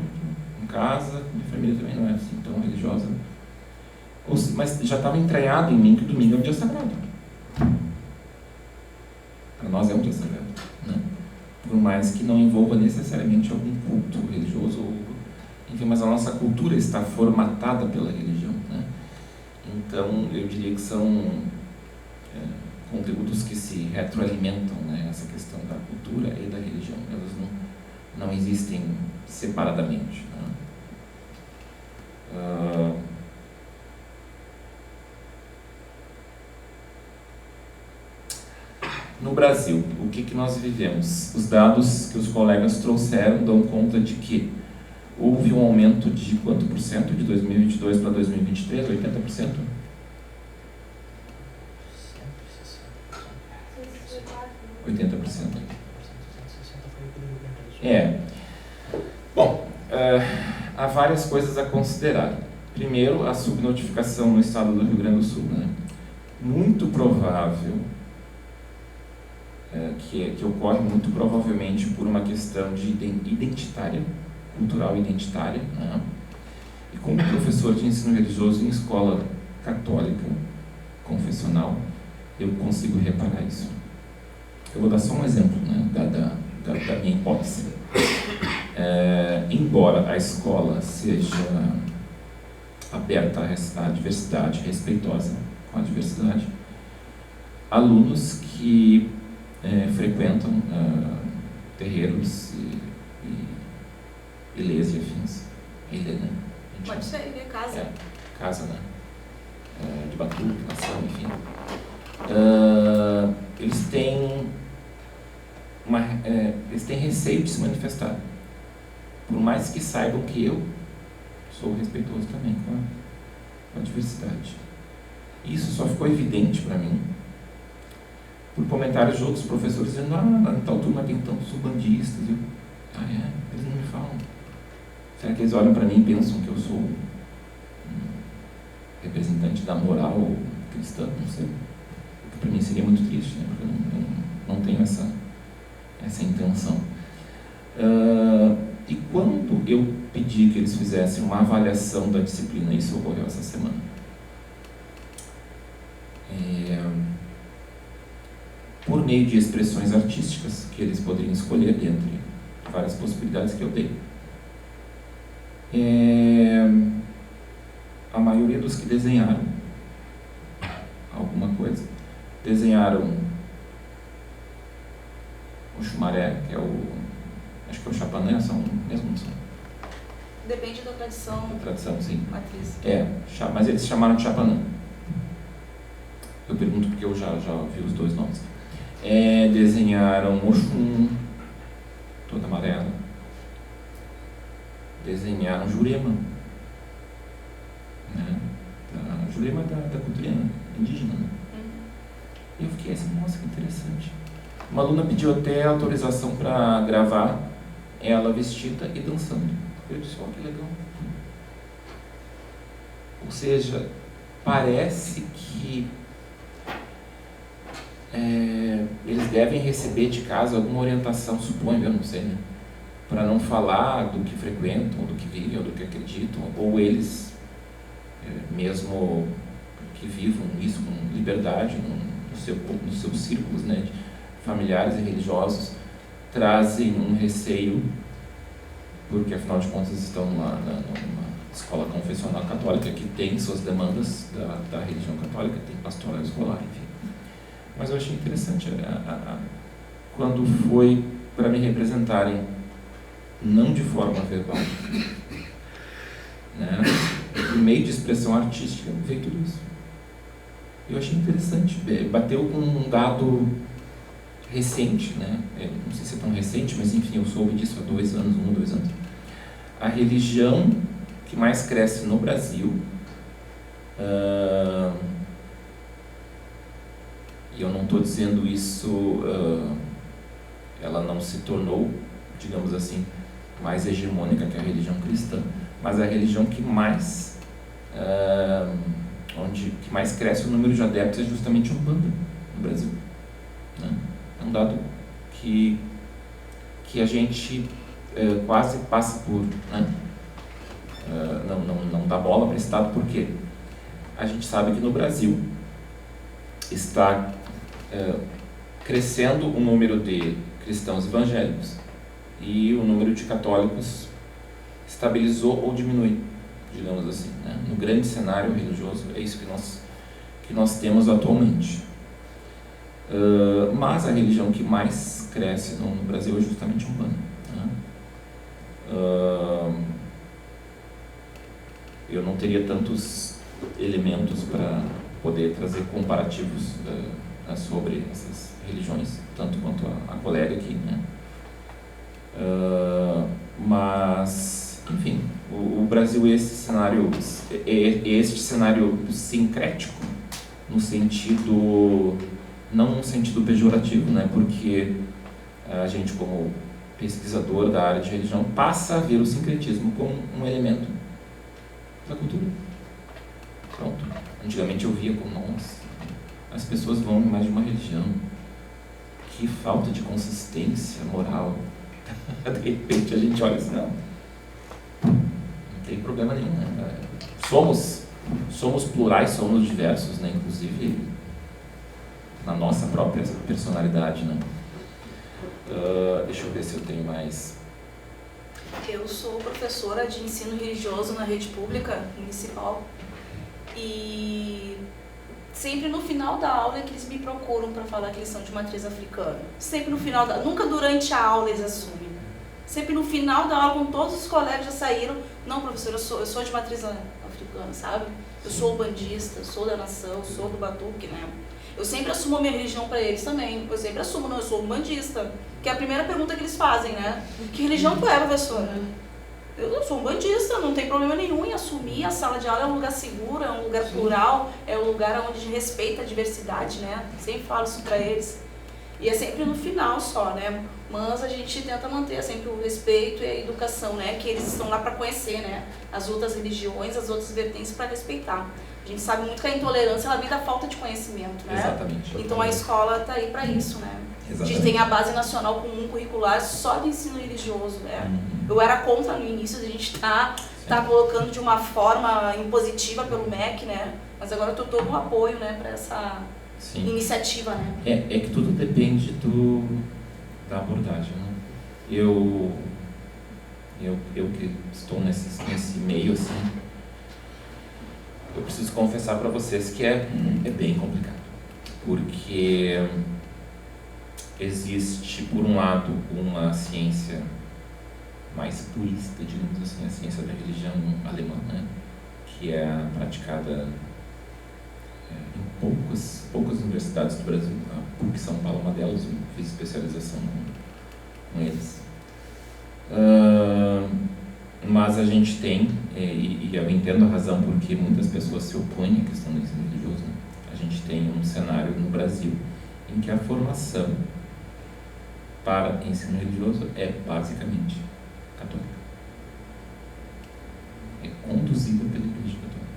S4: em casa, minha família também não é assim tão religiosa, mas já estava entranhado em mim que o domingo é um dia sagrado. Para nós é um dia sagrado, né? Por mais que não envolva necessariamente algum culto religioso, enfim, mas a nossa cultura está formatada pela religião, né? Então, eu diria que são conteúdos que se retroalimentam, né? Essa questão da cultura e da religião, elas não existem separadamente, né? No Brasil, o que nós vivemos? Os dados que os colegas trouxeram dão conta de que houve um aumento de quanto por cento de 2022 para 2023? 80%? 80%. Bom, há várias coisas a considerar. Primeiro, a subnotificação no estado do Rio Grande do Sul, né? Muito provável que ocorre muito provavelmente por uma questão de identitária, cultural identitária, né? E como professor de ensino religioso em escola católica, confessional, eu consigo reparar isso. Eu vou dar só um exemplo, né, da minha hipótese. Embora a escola seja aberta à diversidade, respeitosa com a diversidade, alunos que frequentam terreiros e ilês e afins. Ilê, né?
S2: Pode ser, ilê, casa.
S4: Casa, né? De batuque, nação, enfim. Eles têm receio de se manifestar. Por mais que saibam que eu sou respeitoso também com a diversidade. Isso só ficou evidente para mim por comentários de outros professores dizendo: na tal turma tem tantos ubandistas. Eles não me falam. Será que eles olham para mim e pensam que eu sou um representante da moral cristã? Não sei. Porque para mim seria muito triste, né? Porque eu não tenho essa intenção. E quando eu pedi que eles fizessem uma avaliação da disciplina, isso ocorreu essa semana, por meio de expressões artísticas que eles poderiam escolher dentre várias possibilidades que eu dei, a maioria dos que desenharam alguma coisa, desenharam o chumaré, que é acho que é o chapanã, são mesmo, não são?
S2: Depende da tradição.
S4: Da tradição, sim.
S2: Matriz.
S4: Mas eles chamaram de chapanã. Eu pergunto porque eu já vi os dois nomes. Desenharam Oxum, toda amarela. Desenharam Jurema. Né? Jurema da cultura indígena. Né? E eu fiquei assim, nossa, que interessante. Uma aluna pediu até autorização para gravar ela vestida e dançando. Eu disse: que legal. Ou seja, parece que eles devem receber de casa alguma orientação, suponho, eu não sei, né? Para não falar do que frequentam, do que vivem, ou do que acreditam, ou eles mesmo que vivam isso com liberdade nos seus círculos, né, familiares e religiosos, trazem um receio, porque afinal de contas estão numa escola confessional católica que tem suas demandas da religião católica, tem pastoral escolar, enfim. Mas eu achei interessante quando foi para me representarem, não de forma verbal, né, por meio de expressão artística, veio tudo isso. Eu achei interessante, bateu com um dado recente, né? Não sei se é tão recente, mas enfim, eu soube disso há 2 anos, 1 ou 2 anos. A religião que mais cresce no Brasil, e eu não estou dizendo isso, ela não se tornou, digamos assim, mais hegemônica que a religião cristã, mas a religião que mais que mais cresce o número de adeptos é justamente a Umbanda no Brasil, né? É um dado que a gente quase passa por, né? Não dá bola para esse dado, porque a gente sabe que no Brasil está crescendo o número de cristãos evangélicos e o número de católicos estabilizou ou diminui, digamos assim, né? No grande cenário religioso é isso que nós temos atualmente. Mas a religião que mais cresce no Brasil é justamente a Umbanda, né? Eu não teria tantos elementos para poder trazer comparativos sobre essas religiões, tanto quanto a colega aqui, né? Mas, enfim, o Brasil é este cenário sincrético, no sentido, não no sentido pejorativo, né? Porque a gente, como pesquisador da área de religião, passa a ver o sincretismo como um elemento da cultura. Pronto. Antigamente eu via como, nossa, as pessoas vão em mais de uma religião, que falta de consistência moral. De repente a gente olha assim, não tem problema nenhum, né? Somos plurais, somos diversos, né? Inclusive na nossa própria personalidade, né? Deixa eu ver se eu tenho mais.
S2: Eu sou professora de ensino religioso na rede pública municipal e sempre no final da aula é que eles me procuram para falar que eles são de matriz africana. Sempre no final nunca durante a aula eles assumem. Sempre no final da aula, com todos os colegas já saíram, não, professor, eu sou de matriz africana, sabe? Eu sou ubandista, sou da nação, sou do batuque, né? Eu sempre assumo a minha religião para eles também. Eu sempre assumo, não, eu sou umbandista. Que é a primeira pergunta que eles fazem, né? Que religião tu é, professora? Eu sou umbandista, não tem problema nenhum em assumir. A sala de aula é um lugar seguro, é um lugar plural, é um lugar onde a gente respeita a diversidade, né? Sempre falo isso para eles. E é sempre no final só, né? Mas a gente tenta manter sempre o respeito e a educação, né? Que eles estão lá para conhecer, né? As outras religiões, as outras vertentes para respeitar. A gente sabe muito que a intolerância ela vem da falta de conhecimento, né?
S4: Exatamente.
S2: Então a escola está aí para isso, né?
S4: Exatamente.
S2: A gente tem a base nacional comum curricular só de ensino religioso, né? Eu era contra no início, a gente tá colocando de uma forma impositiva pelo MEC, né? Mas agora eu tô todo o apoio, né, para essa iniciativa, né?
S4: É que tudo depende da abordagem, né? Eu que estou nesse meio, assim, eu preciso confessar para vocês que é bem complicado, porque existe, por um lado, uma ciência mais purista, digamos assim, a ciência da religião alemã, né? Que é praticada em poucas universidades do Brasil. A PUC São Paulo é uma delas, eu fiz especialização com eles. Mas a gente tem, e eu entendo a razão porque muitas pessoas se opõem à questão do ensino religioso, né? A gente tem um cenário no Brasil em que a formação para ensino religioso é basicamente católica. É conduzida pela Igreja Católica.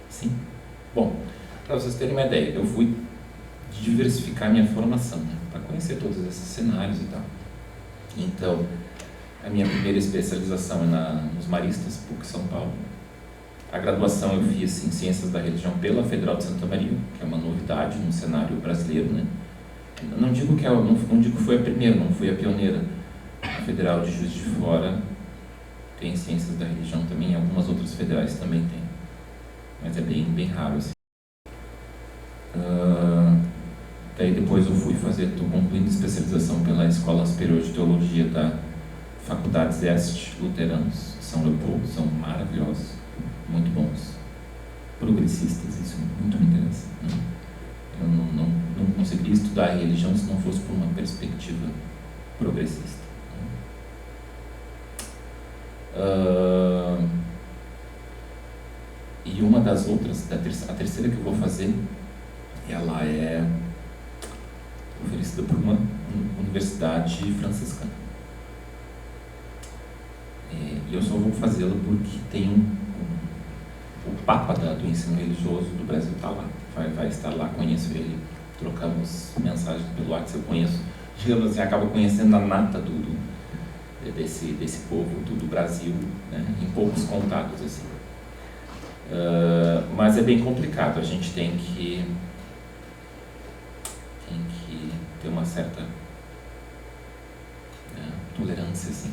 S4: Sim. Bom, para vocês terem uma ideia, eu fui diversificar minha formação, né, para conhecer todos esses cenários e tal. Então, a minha primeira especialização é nos Maristas, PUC São Paulo. A graduação eu fiz em Ciências da Religião pela Federal de Santa Maria, que é uma novidade no cenário brasileiro, né? Não digo que foi a primeira, não foi a pioneira. A Federal de Juiz de Fora tem Ciências da Religião também, algumas outras federais também tem, mas é bem raro, assim. Daí depois eu estou concluindo especialização pela Escola Superior de Teologia da Faculdade Zeste Luteranos, São Leopoldo, são maravilhosos, muito bons, progressistas, isso muito me interessa, né? Eu não conseguiria estudar a religião se não fosse por uma perspectiva progressista. E uma das outras, a terceira que eu vou fazer, ela é oferecida por uma universidade franciscana. E eu só vou fazê-la porque tem o Papa do ensino religioso do Brasil está lá, vai estar lá, conheço ele, trocamos mensagens pelo WhatsApp, eu conheço, digamos assim, acabo conhecendo a nata desse povo do Brasil, né, em poucos contatos, assim. Mas é bem complicado, a gente tem que ter uma certa tolerância, assim,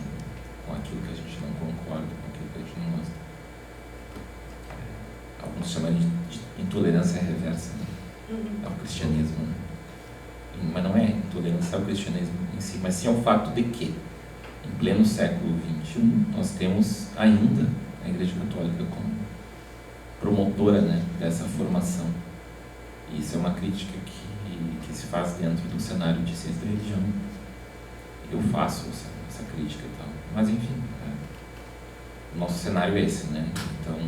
S4: com aquilo que a gente não concorda, com aquilo que a gente não gosta. Alguns chamam de intolerância reversa, né? Ao cristianismo, né? Mas não é intolerância ao cristianismo em si, mas sim ao fato de que, em pleno século XXI, nós temos ainda a Igreja Católica como promotora, né, dessa formação. E isso é uma crítica que se faz dentro do cenário de ciência da religião. Eu faço essa crítica e tal. Mas, enfim, o nosso cenário é esse, né? Então,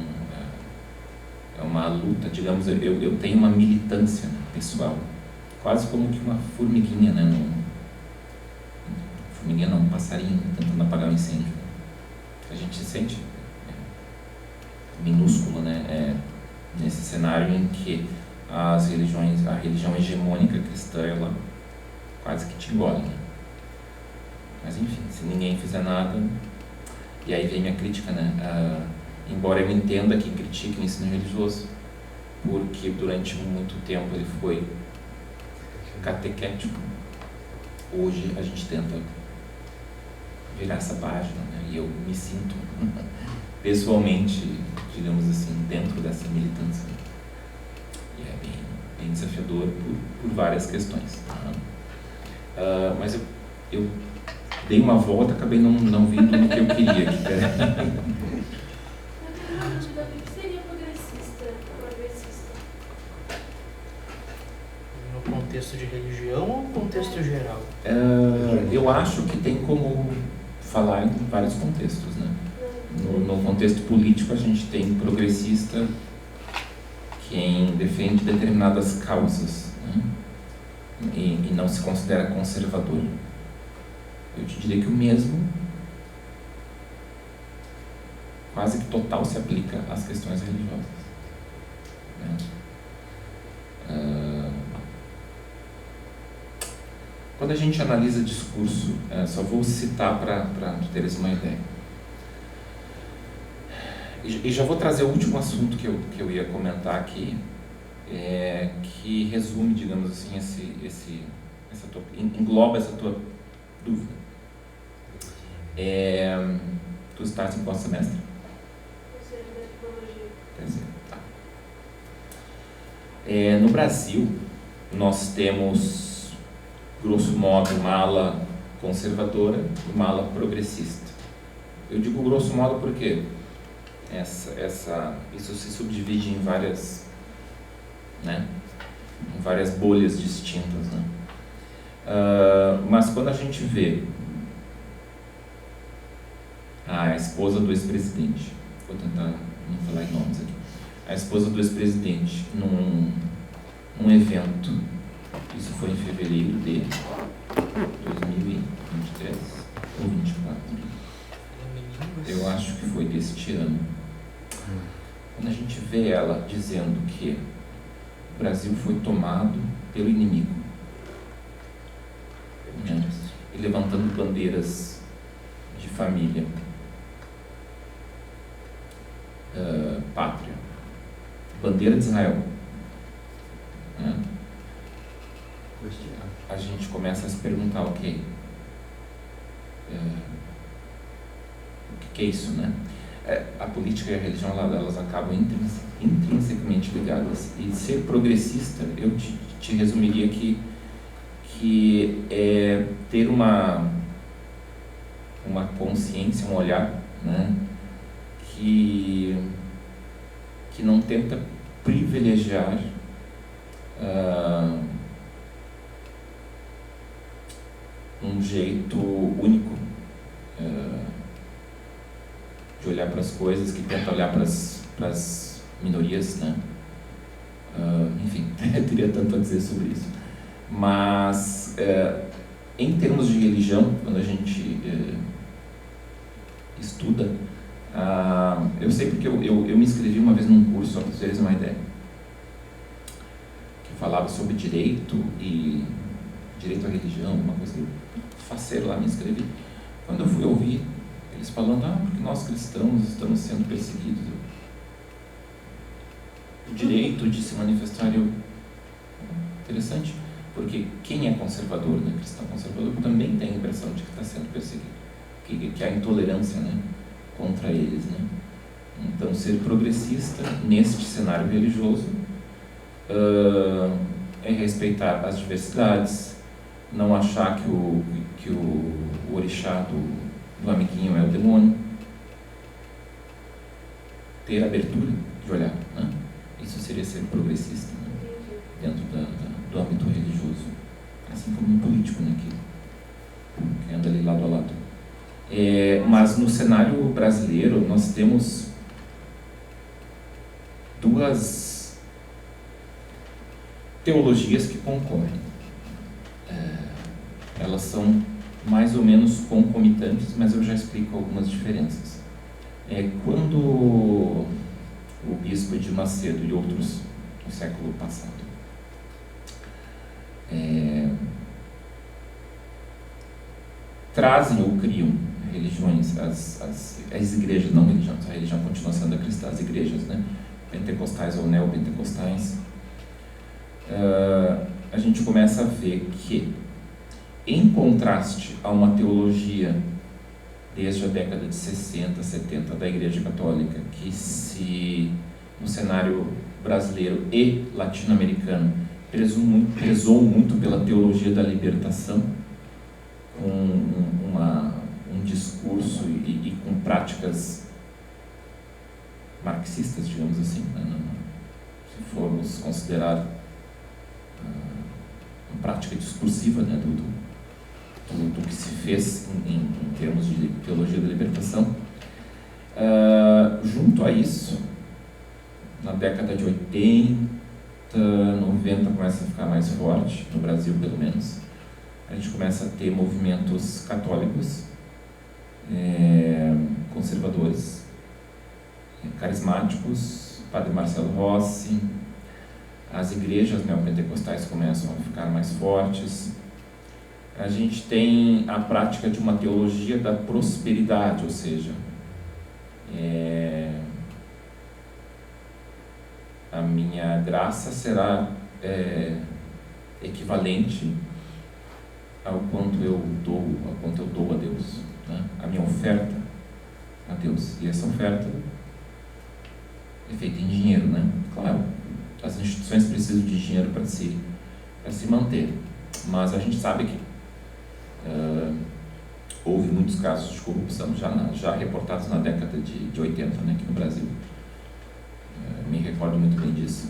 S4: é uma luta, digamos, eu tenho uma militância, né, pessoal, quase como que uma formiguinha, né? Formiguinha não, um passarinho tentando apagar o incêndio. A gente se sente minúsculo, né? Nesse cenário em que a religião hegemônica cristã, ela quase que te engole, né? Mas enfim, se ninguém fizer nada, e aí vem minha crítica, né? Embora eu entenda que critique o ensino religioso, porque durante muito tempo ele foi catequético, hoje a gente tenta virar essa página, né? E eu me sinto pessoalmente, digamos assim, dentro dessa militância. E é bem desafiador por várias questões. Mas eu dei uma volta, acabei não vindo no que eu queria aqui.
S6: Eu tenho uma dúvida, o que seria progressista?
S3: No contexto de religião ou no contexto geral?
S4: Eu acho que tem como falar em vários contextos, né? No contexto político, a gente tem progressista quem defende determinadas causas, né? E não se considera conservador. Eu te diria que o mesmo, quase que total, se aplica às questões religiosas, né? Quando a gente analisa discurso, só vou citar para teres uma ideia. E já vou trazer o último assunto que eu ia comentar aqui, que resume, digamos assim, engloba essa tua dúvida. Tu estás em qual semestre?
S6: Terceiro da tipologia.
S4: Terceiro, tá. No Brasil, nós temos, grosso modo, uma ala conservadora e uma ala progressista. Eu digo grosso modo porque isso se subdivide em várias, né, em várias bolhas distintas, né? Mas quando a gente vê a esposa do ex-presidente, vou tentar não falar em nomes aqui, a esposa do ex-presidente num evento, isso foi em fevereiro de 2023 ou 2024, eu acho que foi deste ano. Quando a gente vê ela dizendo que o Brasil foi tomado pelo inimigo, né? E levantando bandeiras de família, pátria, bandeira de Israel, né? A gente começa a se perguntar, ok, o que é isso, né? A política e a religião, elas acabam intrinsecamente ligadas. E ser progressista, eu te resumiria que é ter uma consciência, um olhar, né, que não tenta privilegiar um jeito único de olhar para as coisas, que tenta olhar para as minorias, né? Enfim, eu teria tanto a dizer sobre isso. Mas, em termos de religião, quando a gente estuda Eu sei porque eu me inscrevi uma vez num curso, só para vocês terem uma ideia, que falava sobre direito à religião, uma coisa que eu faceiro lá, me inscrevi. Quando eu fui ouvir eles falando, porque nós cristãos estamos sendo perseguidos, o direito de se manifestar, interessante, porque quem é conservador, né, cristão conservador, também tem a impressão de que está sendo perseguido, que há intolerância, né, contra eles, né. Então, ser progressista neste cenário religioso é respeitar as diversidades, não achar que o orixá do amiguinho é o demônio, ter abertura de olhar, né? Isso seria ser progressista, né? Dentro do âmbito religioso, assim como no político, né? Que anda ali lado a lado. Mas no cenário brasileiro nós temos duas teologias que concorrem. Elas são mais ou menos concomitantes, mas eu já explico algumas diferenças. Quando o bispo de Macedo e outros no século passado trazem ou criam religiões, as igrejas, não religiões, a religião continua sendo a cristã, as igrejas, né, pentecostais ou neopentecostais, a gente começa a ver que, em contraste a uma teologia desde a década de 60, 70 da Igreja Católica, que no cenário brasileiro e latino-americano prezou muito pela teologia da libertação, com um discurso e com práticas marxistas, digamos assim, né? Se formos considerar uma prática discursiva, né, do que se fez em termos de teologia da libertação. Junto a isso, na década de 80, 90 começa a ficar mais forte, no Brasil pelo menos, a gente começa a ter movimentos católicos, conservadores, carismáticos, Padre Marcelo Rossi, as igrejas neopentecostais começam a ficar mais fortes. A gente tem a prática de uma teologia da prosperidade, ou seja, a minha graça será equivalente ao quanto eu dou a Deus, né? A minha oferta a Deus. E essa oferta é feita em dinheiro, né? Claro, as instituições precisam de dinheiro para se manter, mas a gente sabe que houve muitos casos de corrupção já reportados na década de 80, né, aqui no Brasil. Me recordo muito bem disso.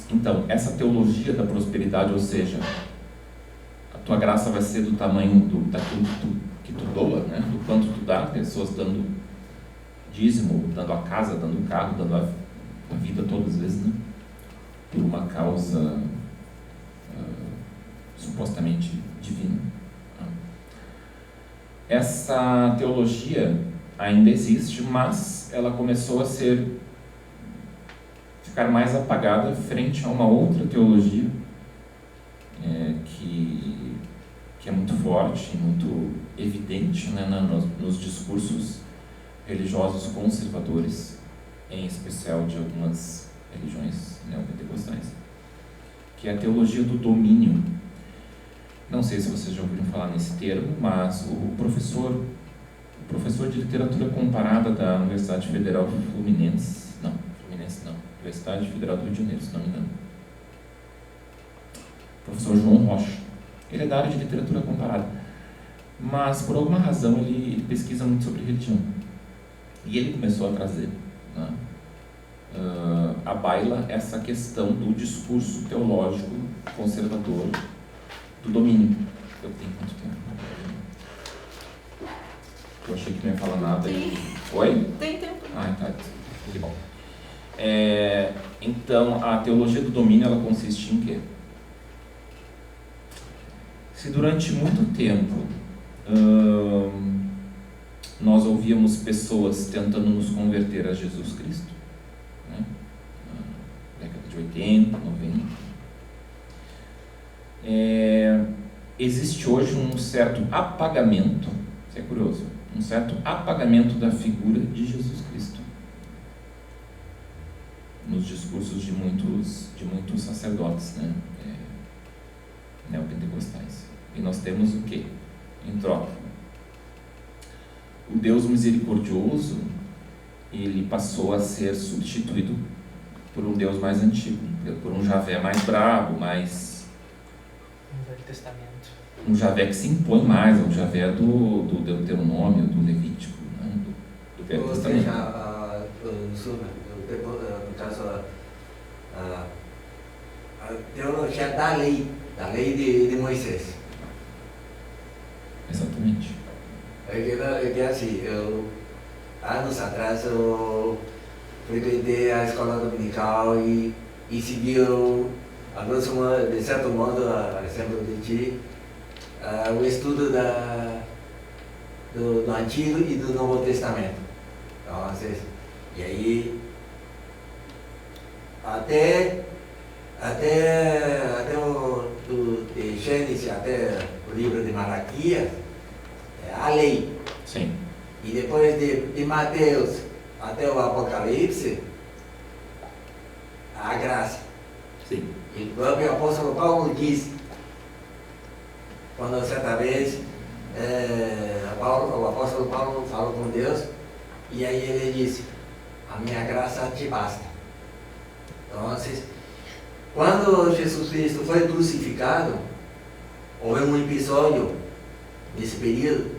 S4: Então, essa teologia da prosperidade, ou seja, a tua graça vai ser do tamanho daquilo que tu doa, né, do quanto tu dá, pessoas dando dízimo, dando a casa, dando o carro, dando a vida todas as vezes, né, por uma causa supostamente divina. Essa teologia ainda existe, mas ela começou a ficar mais apagada frente a uma outra teologia que é muito forte e muito evidente, né, nos discursos religiosos conservadores, em especial de algumas religiões neopentecostais, que é a teologia do domínio. Não sei se vocês já ouviram falar nesse termo, mas o professor de literatura comparada da Universidade Federal Fluminense não, Universidade Federal do Rio de Janeiro, se não me engano, professor João Rocha, ele é da área de literatura comparada, mas por alguma razão ele pesquisa muito sobre religião, e ele começou a trazer, né, à baila essa questão do discurso teológico conservador do domínio. Eu tenho quanto tempo? Eu achei que não ia falar nada. Oi?
S2: Tem tempo.
S4: Tá. Que bom. Então, a teologia do domínio, ela consiste em quê? Se durante muito tempo Nós ouvíamos pessoas tentando nos converter a Jesus Cristo, né? Na década de 80, 90. Existe hoje um certo apagamento, isso é curioso, um certo apagamento da figura de Jesus Cristo nos discursos de muitos sacerdotes, né? Neopentecostais. E nós temos o quê? Em troca, o Deus misericordioso, ele passou a ser substituído por um Deus mais antigo, por um Javé mais bravo, mais...
S3: No Velho Testamento.
S4: Um Javé que se impõe mais, um Javé do Deuteronômio, do Levítico, né? do Velho
S5: Ou
S4: Testamento.
S5: seja, no caso, a teologia da lei de Moisés.
S4: Exatamente.
S5: É que assim, anos atrás eu frequentei a escola dominical e segui, de certo modo, a exemplo de ti, o estudo do Antigo e do Novo Testamento. Então, e aí, até de Gênesis até o livro de Malaquias, é a lei.
S4: Sim.
S5: E depois de Mateus até o Apocalipse, a graça.
S4: Sim.
S5: E o próprio apóstolo Paulo diz, quando certa vez o apóstolo Paulo falou com Deus, e aí ele disse, a minha graça te basta. Então, quando Jesus Cristo foi crucificado, houve um episódio nesse período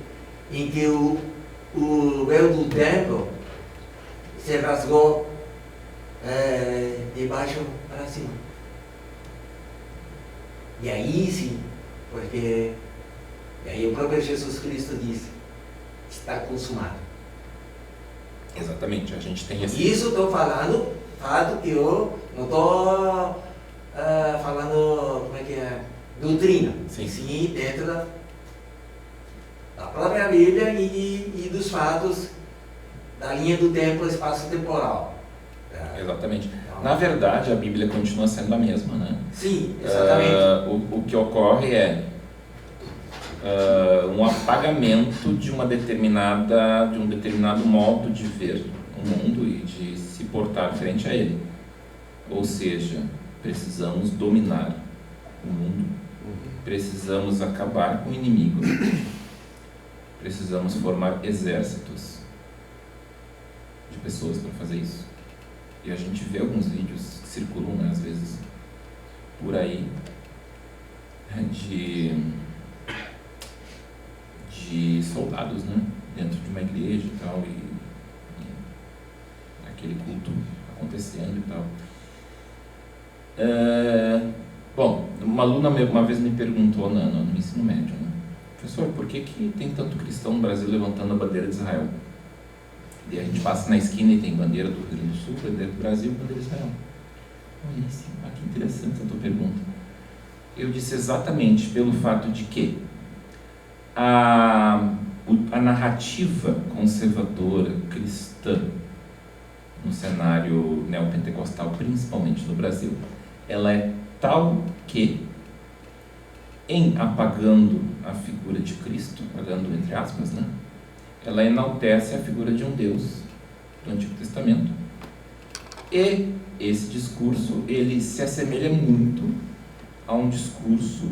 S5: em que o véu do templo se rasgou de baixo para cima. E aí sim, porque e aí o próprio Jesus Cristo disse, está consumado.
S4: Exatamente, a gente tem esse...
S5: Isso estou falando, fato que eu não estou falando, como é que é, doutrina. Sim, dentro da própria Bíblia e dos fatos da linha do tempo e espaço temporal.
S4: Exatamente. Na verdade, a Bíblia continua sendo a mesma, né?
S5: Sim, exatamente.
S4: O que ocorre é um apagamento de um determinado modo de ver o mundo e de se portar frente a ele. Ou seja, precisamos dominar o mundo, precisamos acabar com o inimigo, precisamos formar exércitos de pessoas para fazer isso. E a gente vê alguns vídeos que circulam, né, às vezes por aí, de soldados, né, dentro de uma igreja e tal, e aquele culto acontecendo e tal. Bom, uma aluna uma vez me perguntou no ensino médio, né, professor, por que tem tanto cristão no Brasil levantando a bandeira de Israel? E a gente passa na esquina e tem bandeira do Rio Grande do Sul, bandeira do Brasil, bandeira de Israel. Olha assim, que interessante a tua pergunta. Eu disse exatamente pelo fato de que a narrativa conservadora cristã no cenário neopentecostal, principalmente no Brasil, ela é tal que, em apagando a figura de Cristo, apagando entre aspas, né, ela enaltece a figura de um Deus do Antigo Testamento. E esse discurso, ele se assemelha muito a um discurso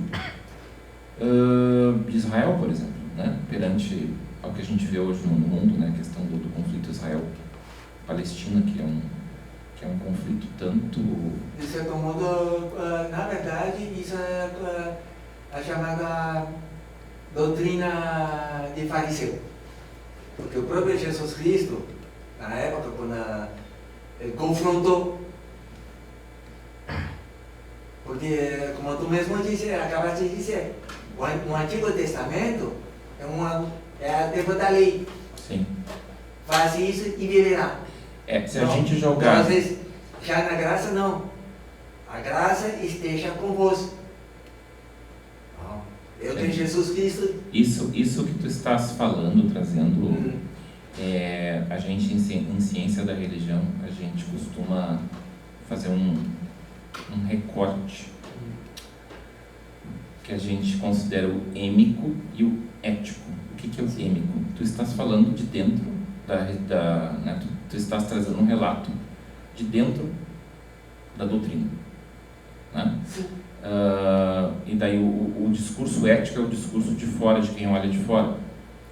S4: de Israel, por exemplo, né, perante ao que a gente vê hoje no mundo, né, a questão do conflito Israel-Palestina, que é um conflito tanto...
S5: De certo modo, na verdade, isso é a chamada doutrina de fariseu. Porque o próprio Jesus Cristo, na época, quando ele confrontou, porque, como tu mesmo disse, acabaste de dizer, o Antigo Testamento é o tempo da lei.
S4: Sim.
S5: Faz isso e viverá.
S4: Se a gente jogar...
S5: Às vezes, já na graça, não. A graça esteja convosco. Eu tenho Jesus Cristo.
S4: Isso que tu estás falando, trazendo, a gente em ciência da religião, a gente costuma fazer um recorte que a gente considera o êmico e o ético. O que é o êmico? Tu estás falando de dentro né? Tu estás trazendo um relato de dentro da doutrina, né? E daí o discurso ético é o discurso de fora, de quem olha de fora.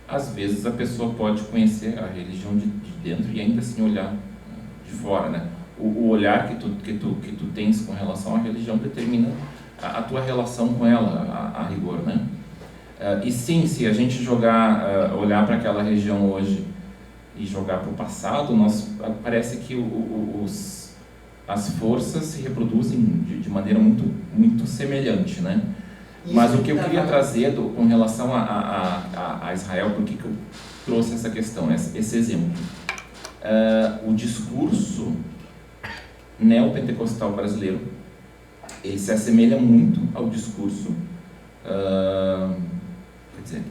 S4: Às vezes a pessoa pode conhecer a religião de dentro e ainda assim olhar de fora, né? O olhar que tu tens com relação à religião determina a tua relação com ela, a rigor, né? E sim, se a gente olhar para aquela região hoje e jogar para o passado, parece que as forças se reproduzem de maneira muito, muito semelhante, né? Mas o que eu queria trazer com relação a Israel, por que eu trouxe essa questão, esse exemplo? O discurso neopentecostal brasileiro, ele se assemelha muito ao discurso, quer dizer,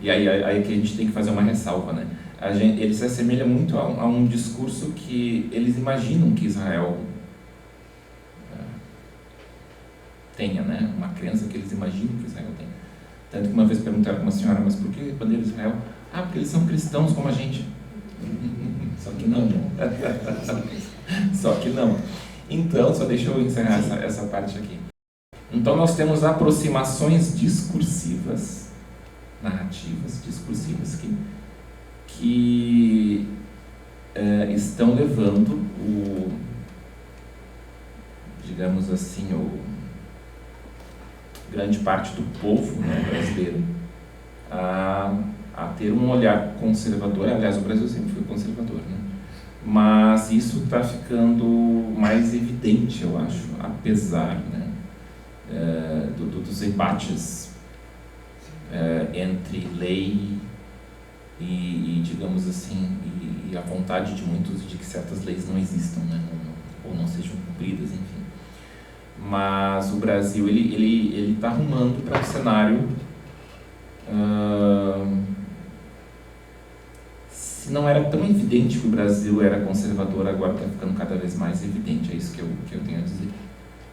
S4: e aí que a gente tem que fazer uma ressalva, né? Ele se assemelha muito a um discurso que eles imaginam que Israel tenha, né? Uma crença que eles imaginam que Israel tem. Tanto que uma vez perguntaram para uma senhora, mas por que bandeira de Israel? Porque eles são cristãos como a gente. Só que não. Só que não. Então, só deixa eu encerrar essa parte aqui. Então, nós temos aproximações discursivas, narrativas discursivas que estão levando digamos assim, grande parte do povo, né, brasileiro a ter um olhar conservador. Aliás, o Brasil sempre foi conservador, né? Mas isso está ficando mais evidente, eu acho, apesar, né, dos embates entre lei e digamos assim, e a vontade de muitos de que certas leis não existam, né, ou não sejam cumpridas, enfim. Mas o Brasil, ele está arrumando para um cenário, se não era tão evidente que o Brasil era conservador, agora está ficando cada vez mais evidente. É isso que eu tenho a dizer.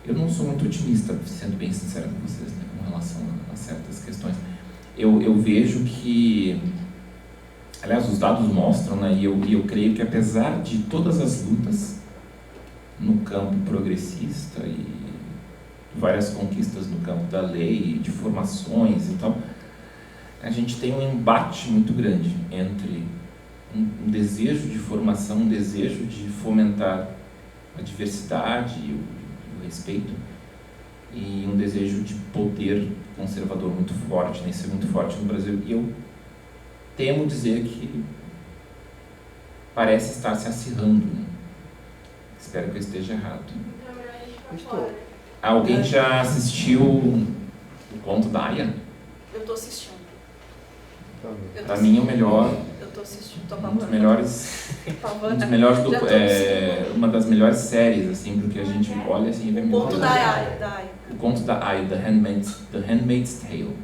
S4: Eu não sou muito otimista, sendo bem sincero com vocês, né, com relação a certas questões. Eu vejo que, aliás, os dados mostram, né, e eu creio que apesar de todas as lutas no campo progressista e várias conquistas no campo da lei, de formações e tal, a gente tem um embate muito grande entre um desejo de formação, um desejo de fomentar a diversidade e o respeito, e um desejo de poder conservador muito forte, nem ser muito forte no Brasil. E eu temo dizer que parece estar se acirrando, né? Espero que eu esteja errado.
S6: Então, melhor a gente ficar fora.
S4: Alguém já assistiu o Conto da Aya?
S2: Eu tô assistindo.
S4: Para mim é o melhor.
S2: Eu tô assistindo, tô
S4: Um dos
S2: pavando.
S4: melhores,
S2: Já tô assistindo.
S4: uma das melhores séries, assim, porque a gente olha assim e vê
S2: O Conto da
S4: Aya.
S2: Aya.
S4: O Conto da Aya, The Handmaid's Tale,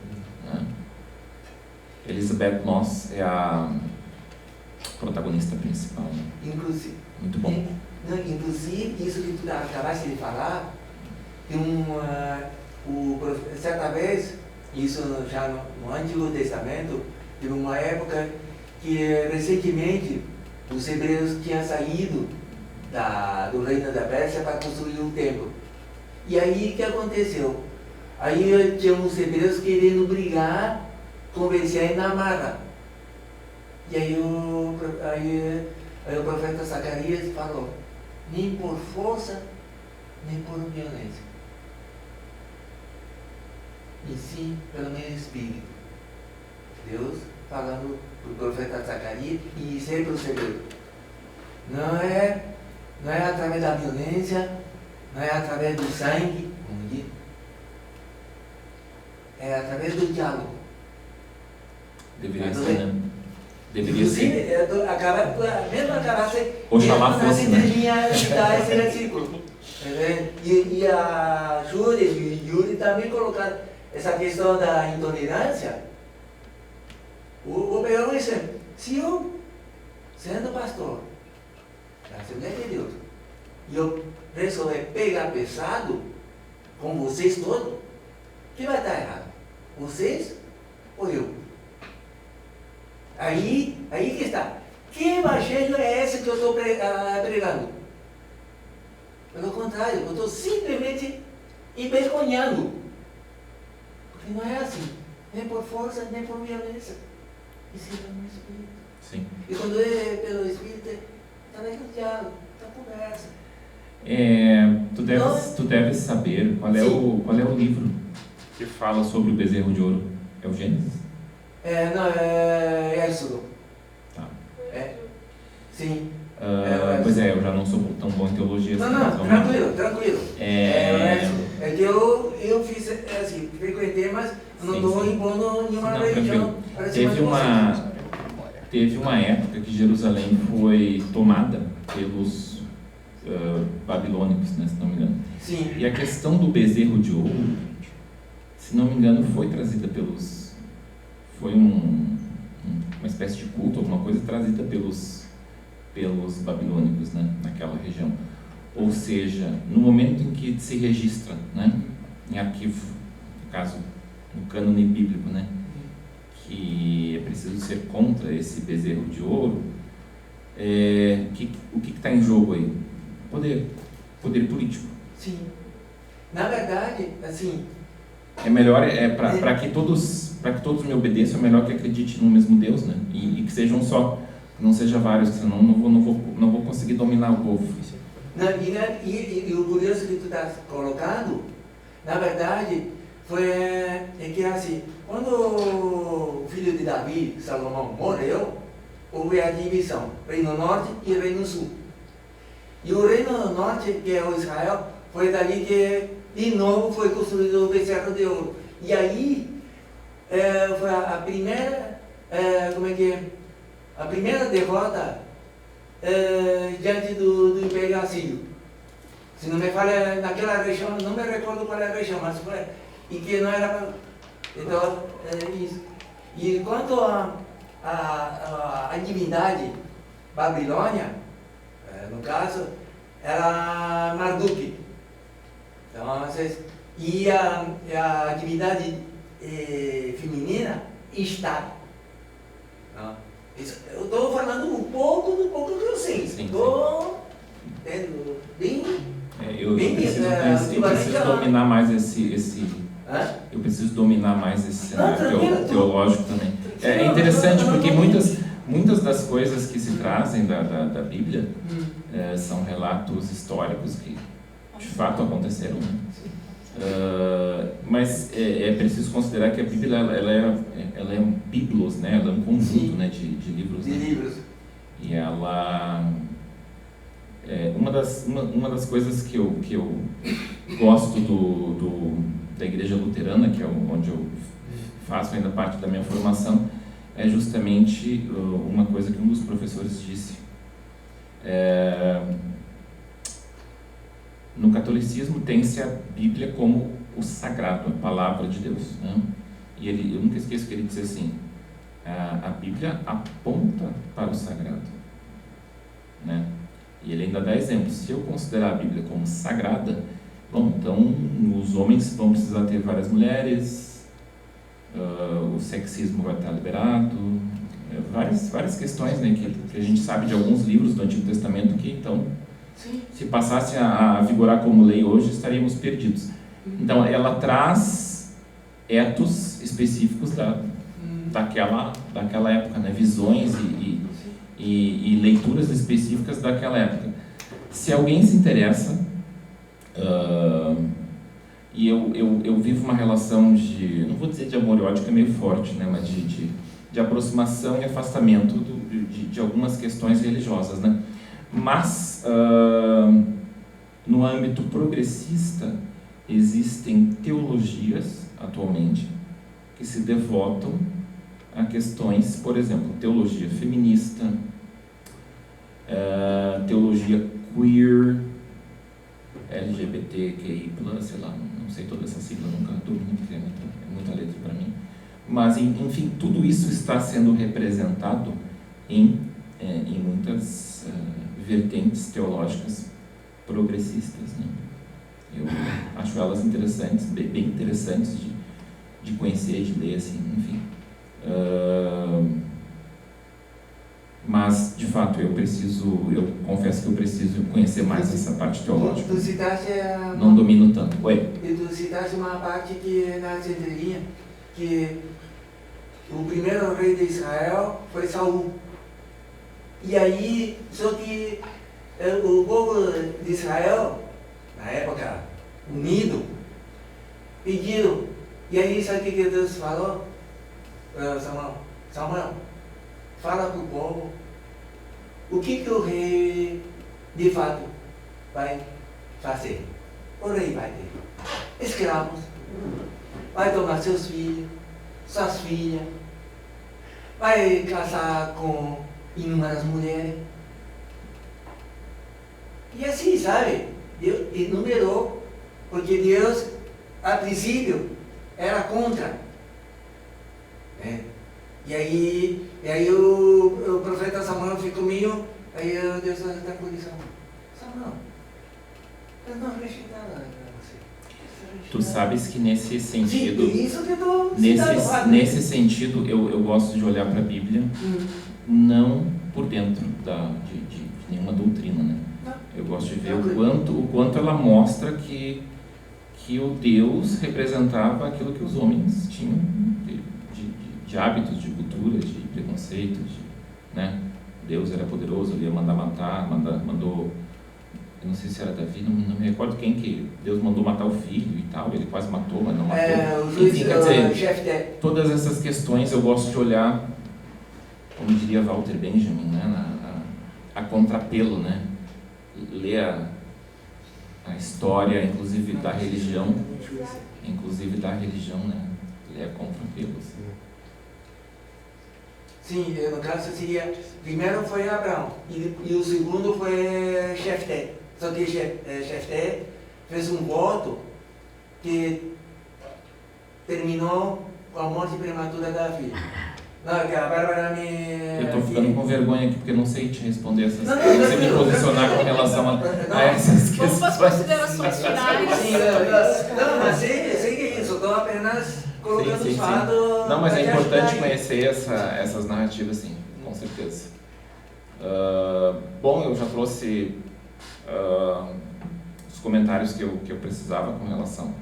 S4: né? Elizabeth Moss é a protagonista principal, né?
S5: Inclusive,
S4: Muito bom.
S5: inclusive, isso que tu acabaste de falar, tem certa vez, isso já no Antigo Testamento, teve uma época que recentemente os hebreus tinham saído do reino da Pérsia para construir um templo. E aí o que aconteceu? Aí tinha uns hebreus querendo brigar, convencer na Naamã. E aí o profeta Zacarias falou, nem por força, nem por violência, e sim pelo meu espírito. Deus falando para o profeta Zacarias e sempre os hebreus. Não é através da violência, não é através do sangue, como diz, é através do diálogo.
S4: Deveria ser, né? Deveria ser.
S5: Mesmo acabasse,
S4: Oxalá fosse, né?
S5: dar esse versículo. E a Júlia e o Yuri também colocaram essa questão da intolerância, vou pegar um exemplo. Se eu, sendo pastor da Assembleia de Deus, e eu resolver pegar pesado com vocês todos, quem vai estar errado? Vocês ou eu? Aí que está. Que evangelho é esse que eu estou pregando? Pelo contrário, eu estou simplesmente envergonhando. Porque não é assim. Nem por força, nem por violência. E sim pelo Espírito.
S4: Sim.
S5: E quando é pelo Espírito, está aí no diálogo, está conversa.
S7: Tu deves saber qual é o livro que fala sobre o bezerro de ouro. É o Gênesis?
S5: Não, é Êxodo.
S7: Tá.
S5: Sim.
S7: Pois é, eu já não sou tão bom em teologia assim.
S5: Não, tranquilo. É que eu fiz assim, frequentei, mas não estou impondo nenhuma religião.
S7: Teve uma época que Jerusalém foi tomada pelos babilônicos, né, se não me engano.
S5: Sim.
S7: E a questão do bezerro de ouro, se não me engano, foi trazida pelos... Foi uma espécie de culto, alguma coisa trazida pelos babilônicos, né, naquela região. Ou seja, no momento em que se registra, né, em arquivo, no caso, no cânone bíblico, né, que é preciso ser contra esse bezerro de ouro, o que está em jogo aí? Poder político.
S5: Sim. Na verdade, assim...
S7: É melhor, para que todos me obedeçam, é melhor que acredite no mesmo Deus, né? E que sejam só, não seja vários, senão não vou conseguir dominar o povo.
S5: E o curioso que tu está colocando, na verdade, é que assim, quando o filho de Davi, Salomão, morreu, houve a divisão, Reino Norte e Reino Sul. E o Reino Norte, que é o Israel, foi dali que de novo foi construído o bezerro de ouro. E aí foi a primeira, a primeira derrota diante do Império Assírio. Se não me falha, naquela região, não me recordo qual é a região, mas foi, e que não era... Então, isso. E quanto à divindade Babilônia, no caso, era Marduk. Então, e a divindade feminina, Ishtar. Eu estou falando um pouco do pouco que eu sei. Estou bem...
S7: Eu preciso dominar mais esse eu preciso dominar mais esse cenário teológico também. É interessante porque muitas das coisas que se trazem da Bíblia são relatos históricos que de fato aconteceram, né? Mas é preciso considerar que a Bíblia ela é um biblos, né? Ela é um conjunto, né, de livros.
S5: De livros.
S7: E ela uma das coisas que eu gosto da Igreja Luterana, que é onde eu faço ainda parte da minha formação, é justamente uma coisa que um dos professores disse. No catolicismo tem-se a Bíblia como o sagrado, a palavra de Deus, né? E eu nunca esqueço que ele disse assim: a Bíblia aponta para o sagrado, né? E ele ainda dá exemplos. Se eu considerar a Bíblia como sagrada, bom, então os homens vão precisar ter várias mulheres, o sexismo vai estar liberado, várias questões, né, que a gente sabe de alguns livros do Antigo Testamento que, então, se passasse a vigorar como lei hoje, estaríamos perdidos. Então, ela traz etos específicos daquela época, né, visões e leituras específicas daquela época. Se alguém se interessa, e eu vivo uma relação não vou dizer de amor e ódio, que é meio forte, né, mas de aproximação e afastamento de algumas questões religiosas, né? Mas no âmbito progressista existem teologias atualmente que se devotam a questões, por exemplo, teologia feminista, teologia queer, LGBTQI+, sei lá, não sei toda essa sigla, nunca domino, porque é muita letra para mim. Mas, enfim, tudo isso está sendo representado em muitas vertentes teológicas progressistas, né? Eu acho elas interessantes, bem interessantes de conhecer, de ler, assim, enfim. Mas, de fato, eu confesso que eu preciso conhecer mais essa parte teológica.
S5: Tu citaste
S7: não domino tanto. Oi?
S5: E tu citaste uma parte que na entrelinha, que o primeiro rei de Israel foi Saul. E aí, só que o povo de Israel, na época, unido, pediram. E aí, sabe o que Deus falou? Samuel, fala para o povo o que o rei de fato vai fazer. O rei vai ter escravos, vai tomar seus filhos, suas filhas, vai casar com inúmeras mulheres. E assim, sabe? Deus enumerou, porque Deus, a princípio, era contra. Né? E aí o profeta Samuel ficou comigo, aí Deus está com isso. Samuel, eu não rejeitaram você.
S7: Tu sabes que nesse sentido,
S5: sim, isso que eu tô
S7: nesse sentido, eu gosto de olhar para a Bíblia, não por dentro de nenhuma doutrina, né?
S5: Não.
S7: Eu gosto de ver o quanto ela mostra que o Deus representava aquilo que os homens tinham de hábitos, de cultura, de preconceito, né? Deus era poderoso, ele ia mandar matar, mandou, eu não sei se era Davi, não me recordo quem que Deus mandou matar o filho e tal, ele quase matou, mas não matou. Enfim, quer dizer, todas essas questões eu gosto de olhar, como diria Walter Benjamin, né, a contrapelo, né? Ler a história, inclusive da religião, né? Ler a contrapelo, assim.
S5: Sim, no caso seria, primeiro foi Abraão e o segundo foi Jefté. Só que Jefté fez um voto que terminou com a morte prematura da filha. Não, que a Bárbara me...
S7: Eu estou ficando com vergonha aqui porque eu não sei te responder essas coisas, não sei me posicionar com relação a essas questões.
S2: Vamos para as considerações finais.
S5: Sim, não, mas sei que é isso, estou apenas colocando os fatos...
S7: Não, mas é importante conhecer essas narrativas, sim, com certeza. Bom, eu já trouxe os comentários que eu precisava com relação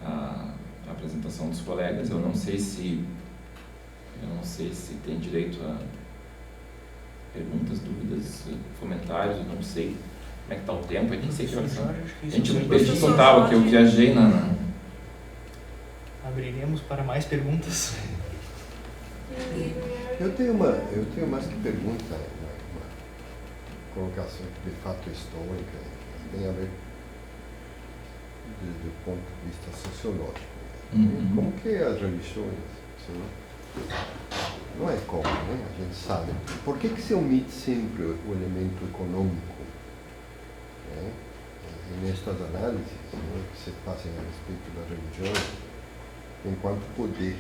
S7: à apresentação dos colegas. Eu não sei se tem direito a perguntas, dúvidas, comentários, eu não sei como é que está o tempo, eu nem sei que horas são. Deixa eu contar que eu viajei na...
S3: Abriremos para mais perguntas.
S1: Eu tenho mais que pergunta, uma colocação de fato histórica, que tem a ver do ponto de vista sociológico. Como que as religiões, não é como, né? A gente sabe. Por que se omite sempre o elemento econômico? Né? E nestas análises, né, que se fazem a respeito das religiões, enquanto poder,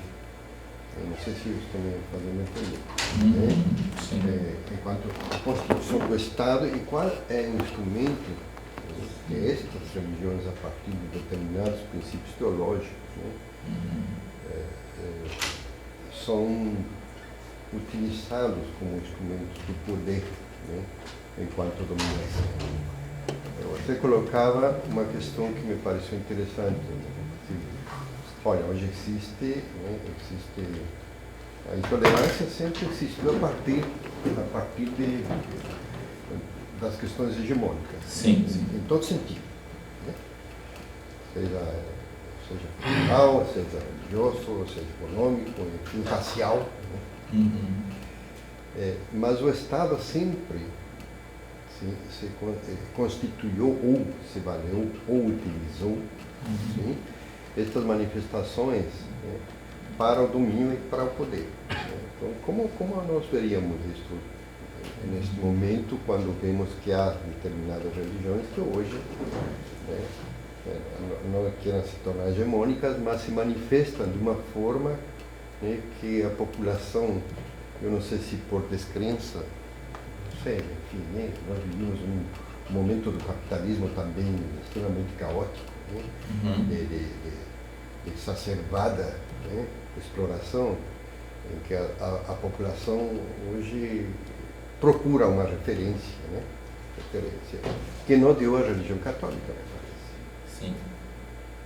S1: eu não sei se isso também é fazendo entender, né? Enquanto a constituição do Estado e qual é o instrumento que estas religiões, a partir de determinados princípios teológicos, né, são utilizados como instrumentos de poder, né, enquanto dominação. Você colocava uma questão que me pareceu interessante. Né? Olha, hoje existe a intolerância sempre existiu a partir das questões hegemônicas.
S7: Sim.
S1: Em todo sentido. Né? Seja cultural, seja religioso, seja econômico, enfim, racial. Né? Mas o Estado sempre se constituiu ou se valeu ou utilizou sim, estas manifestações, né, para o domínio e para o poder. Né? Então, como nós veríamos isso neste momento, quando vemos que há determinadas religiões que hoje, né, não queiram se tornar hegemônicas, mas se manifestam de uma forma, né, que a população, eu não sei se por descrença, não sei, enfim, né, nós vivimos um momento do capitalismo também extremamente caótico, né, de exacerbada, né, exploração, em que a população hoje procura uma referência, né, que não deu a religião católica, me parece.
S4: Sim.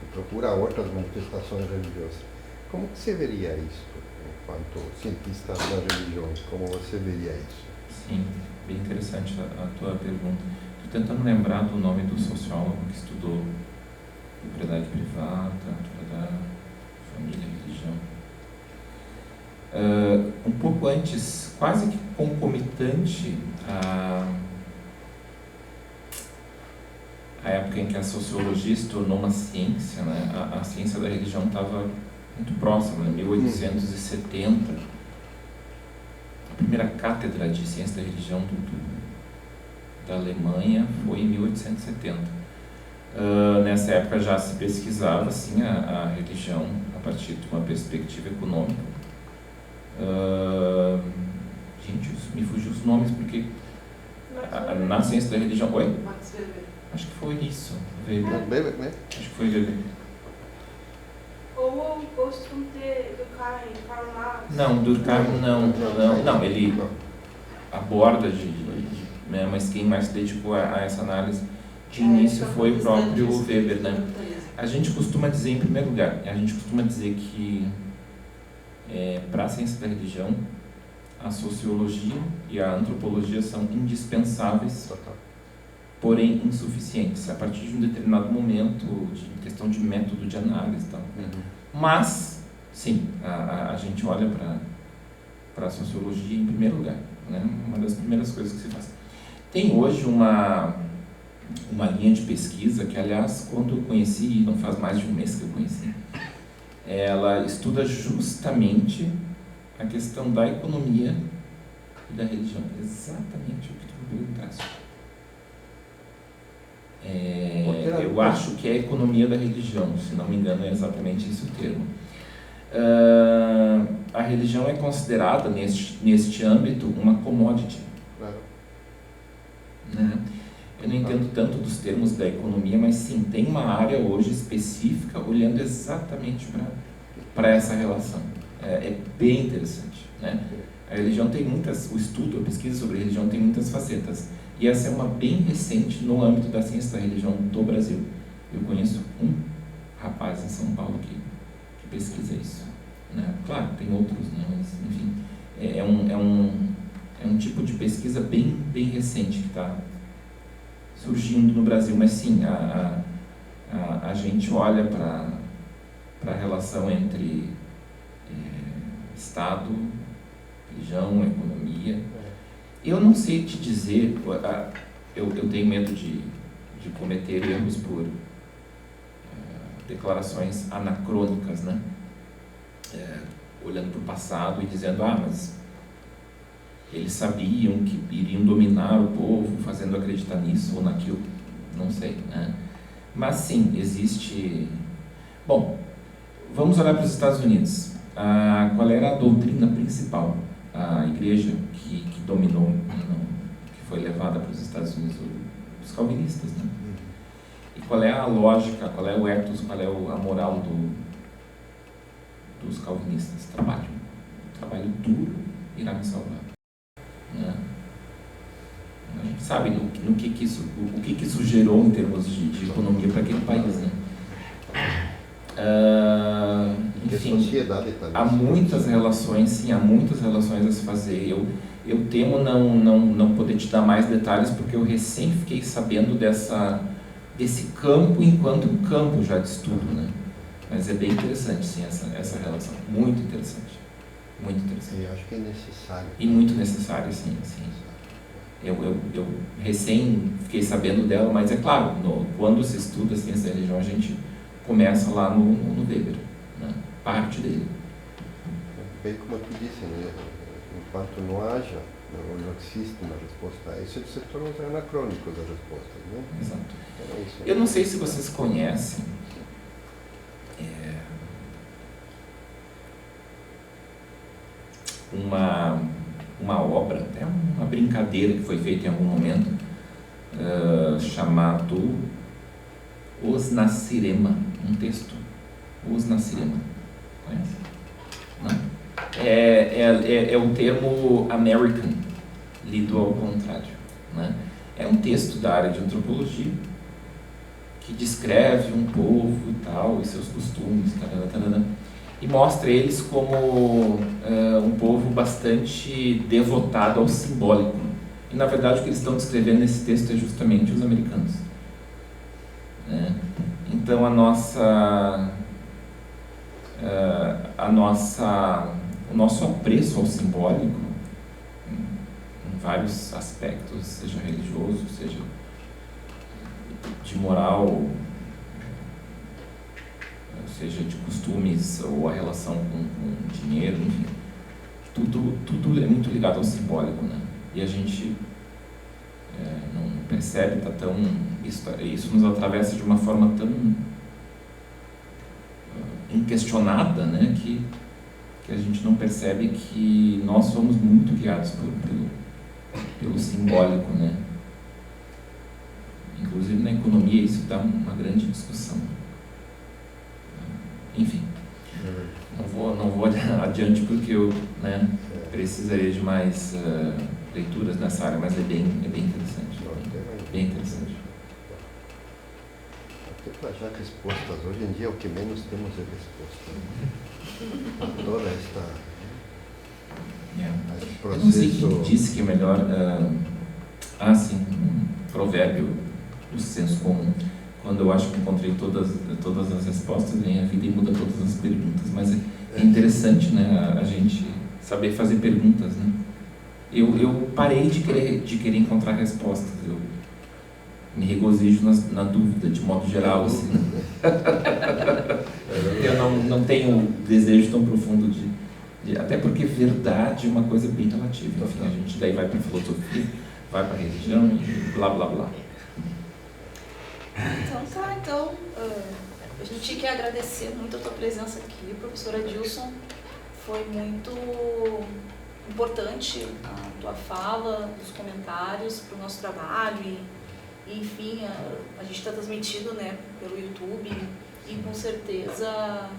S1: E procura outras manifestações religiosas. Como que você veria isso, enquanto cientista das religiões? Como você veria isso?
S7: Sim, bem interessante a tua pergunta. Estou tentando lembrar do nome do sociólogo que estudou propriedade privada, propriedade, família e religião. Um pouco antes, quase que concomitante a época em que a sociologia se tornou uma ciência, né? A ciência da religião estava muito próxima, em 1870. A primeira cátedra de ciência da religião da Alemanha foi em 1870. Nessa época já se pesquisava assim, a religião a partir de uma perspectiva econômica. Gente, me fugiu os nomes porque na ciência da religião... Oi?
S6: Max Weber.
S7: Acho que foi isso.
S1: Weber, né?
S7: Acho que foi Weber.
S6: Ou o Durkheim, Karl Marx.
S7: Não, Durkheim não, ele aborda né, mas quem mais se dedicou a essa análise de início foi o próprio Weber, né? A gente costuma dizer, em primeiro lugar, que para a ciência da religião, a sociologia e a antropologia são indispensáveis, porém insuficientes, a partir de um determinado momento, de questão de método de análise e tal. Mas, sim, a gente olha para a sociologia em primeiro lugar, né? Uma das primeiras coisas que se faz. Tem hoje uma linha de pesquisa que, aliás, quando eu conheci, não faz mais de um mês que eu conheci, ela estuda justamente a questão da economia e da religião. Exatamente o que tu perguntaste. Eu acho que é a economia da religião, se não me engano é exatamente esse o termo. A religião é considerada neste âmbito uma commodity.
S1: Claro.
S7: Né? Eu não entendo tanto dos termos da economia, mas sim, tem uma área hoje específica olhando exatamente para essa relação. É bem interessante, né? A religião tem muitas, o estudo, a pesquisa sobre a religião tem muitas facetas. E essa é uma bem recente no âmbito da ciência da religião do Brasil. Eu conheço um rapaz em São Paulo que pesquisa isso, né? Claro, tem outros, né? Mas, enfim, é um tipo de pesquisa bem recente que está surgindo no Brasil. Mas sim, a gente olha para a relação entre Estado, religião, economia. Eu não sei te dizer, eu tenho medo de cometer erros por declarações anacrônicas, né? Olhando para o passado e dizendo, mas eles sabiam que iriam dominar o povo, fazendo acreditar nisso ou naquilo, não sei, né? Mas sim, existe... Bom, vamos olhar para os Estados Unidos. Qual era a doutrina principal? A igreja que dominou, que foi levada para os Estados Unidos, os calvinistas, né? E qual é a lógica, qual é o ethos, qual é a moral dos calvinistas? Trabalho duro irá me salvar, né? A gente sabe o que isso gerou em termos de economia para aquele país, né? Enfim, há muitas relações, sim, há muitas relações a se fazer. Eu temo não poder te dar mais detalhes, porque eu recém fiquei sabendo desse campo enquanto campo já de estudo, né? Mas é bem interessante, sim, essa relação. Muito interessante. Muito interessante.
S1: Eu acho que é necessário.
S7: E muito necessário, sim. Eu recém fiquei sabendo dela, mas é claro, quando se estuda a ciência da religião, a gente começa lá no Weber, né? Parte dele.
S1: Bem como tu disse, né? Enquanto não haja Não existe uma resposta a isso, se tornam anacrônicos as respostas, né?
S7: Exato.
S1: É isso.
S7: Eu não sei se vocês conhecem uma obra, até uma brincadeira que foi feita em algum momento, chamado Os Nascirema, um texto. Os Nascirema. Conhece? Não? É o termo American, lido ao contrário, né? É um texto da área de antropologia que descreve um povo e tal, e seus costumes, e mostra eles como um povo bastante devotado ao simbólico. E, na verdade, o que eles estão descrevendo nesse texto é justamente os americanos, né? Então, o nosso apreço ao simbólico, em vários aspectos, seja religioso, seja de moral, seja de costumes ou a relação com dinheiro, enfim, tudo é muito ligado ao simbólico, né? E a gente não percebe, isso nos atravessa de uma forma tão inquestionada, né, que a gente não percebe que nós somos muito guiados pelo simbólico, né? Inclusive na economia isso dá uma grande discussão. Enfim, não vou adiante porque eu, né, precisaria de mais leituras nessa área, mas é bem interessante. Bem interessante.
S1: Até para já respostas, hoje em dia o que menos temos é resposta. Toda esta esse
S7: Eu não sei
S1: processo.
S7: quem disse que é melhor. Sim, um provérbio do senso comum. Quando eu acho que encontrei todas as respostas, vem a vida e muda todas as perguntas. Mas é interessante, né, a gente saber fazer perguntas, né? Eu parei de querer encontrar respostas. Eu me regozijo na dúvida, de modo geral, assim. Eu não tenho desejo tão profundo até porque verdade é uma coisa bem relativa. Enfim, a gente daí vai para a filosofia, vai para a religião e blá blá blá.
S2: Então, a gente quer agradecer muito a tua presença aqui, professora Adilson. Foi muito importante a tua fala, os comentários para o nosso trabalho e enfim, a gente está transmitido, né, pelo YouTube e com certeza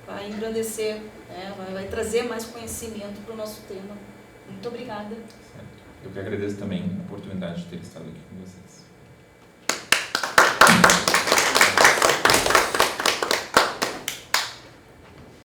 S2: vai engrandecer, né, vai trazer mais conhecimento para o nosso tema. Muito obrigada.
S7: Certo. Eu que agradeço também a oportunidade de ter estado aqui com vocês.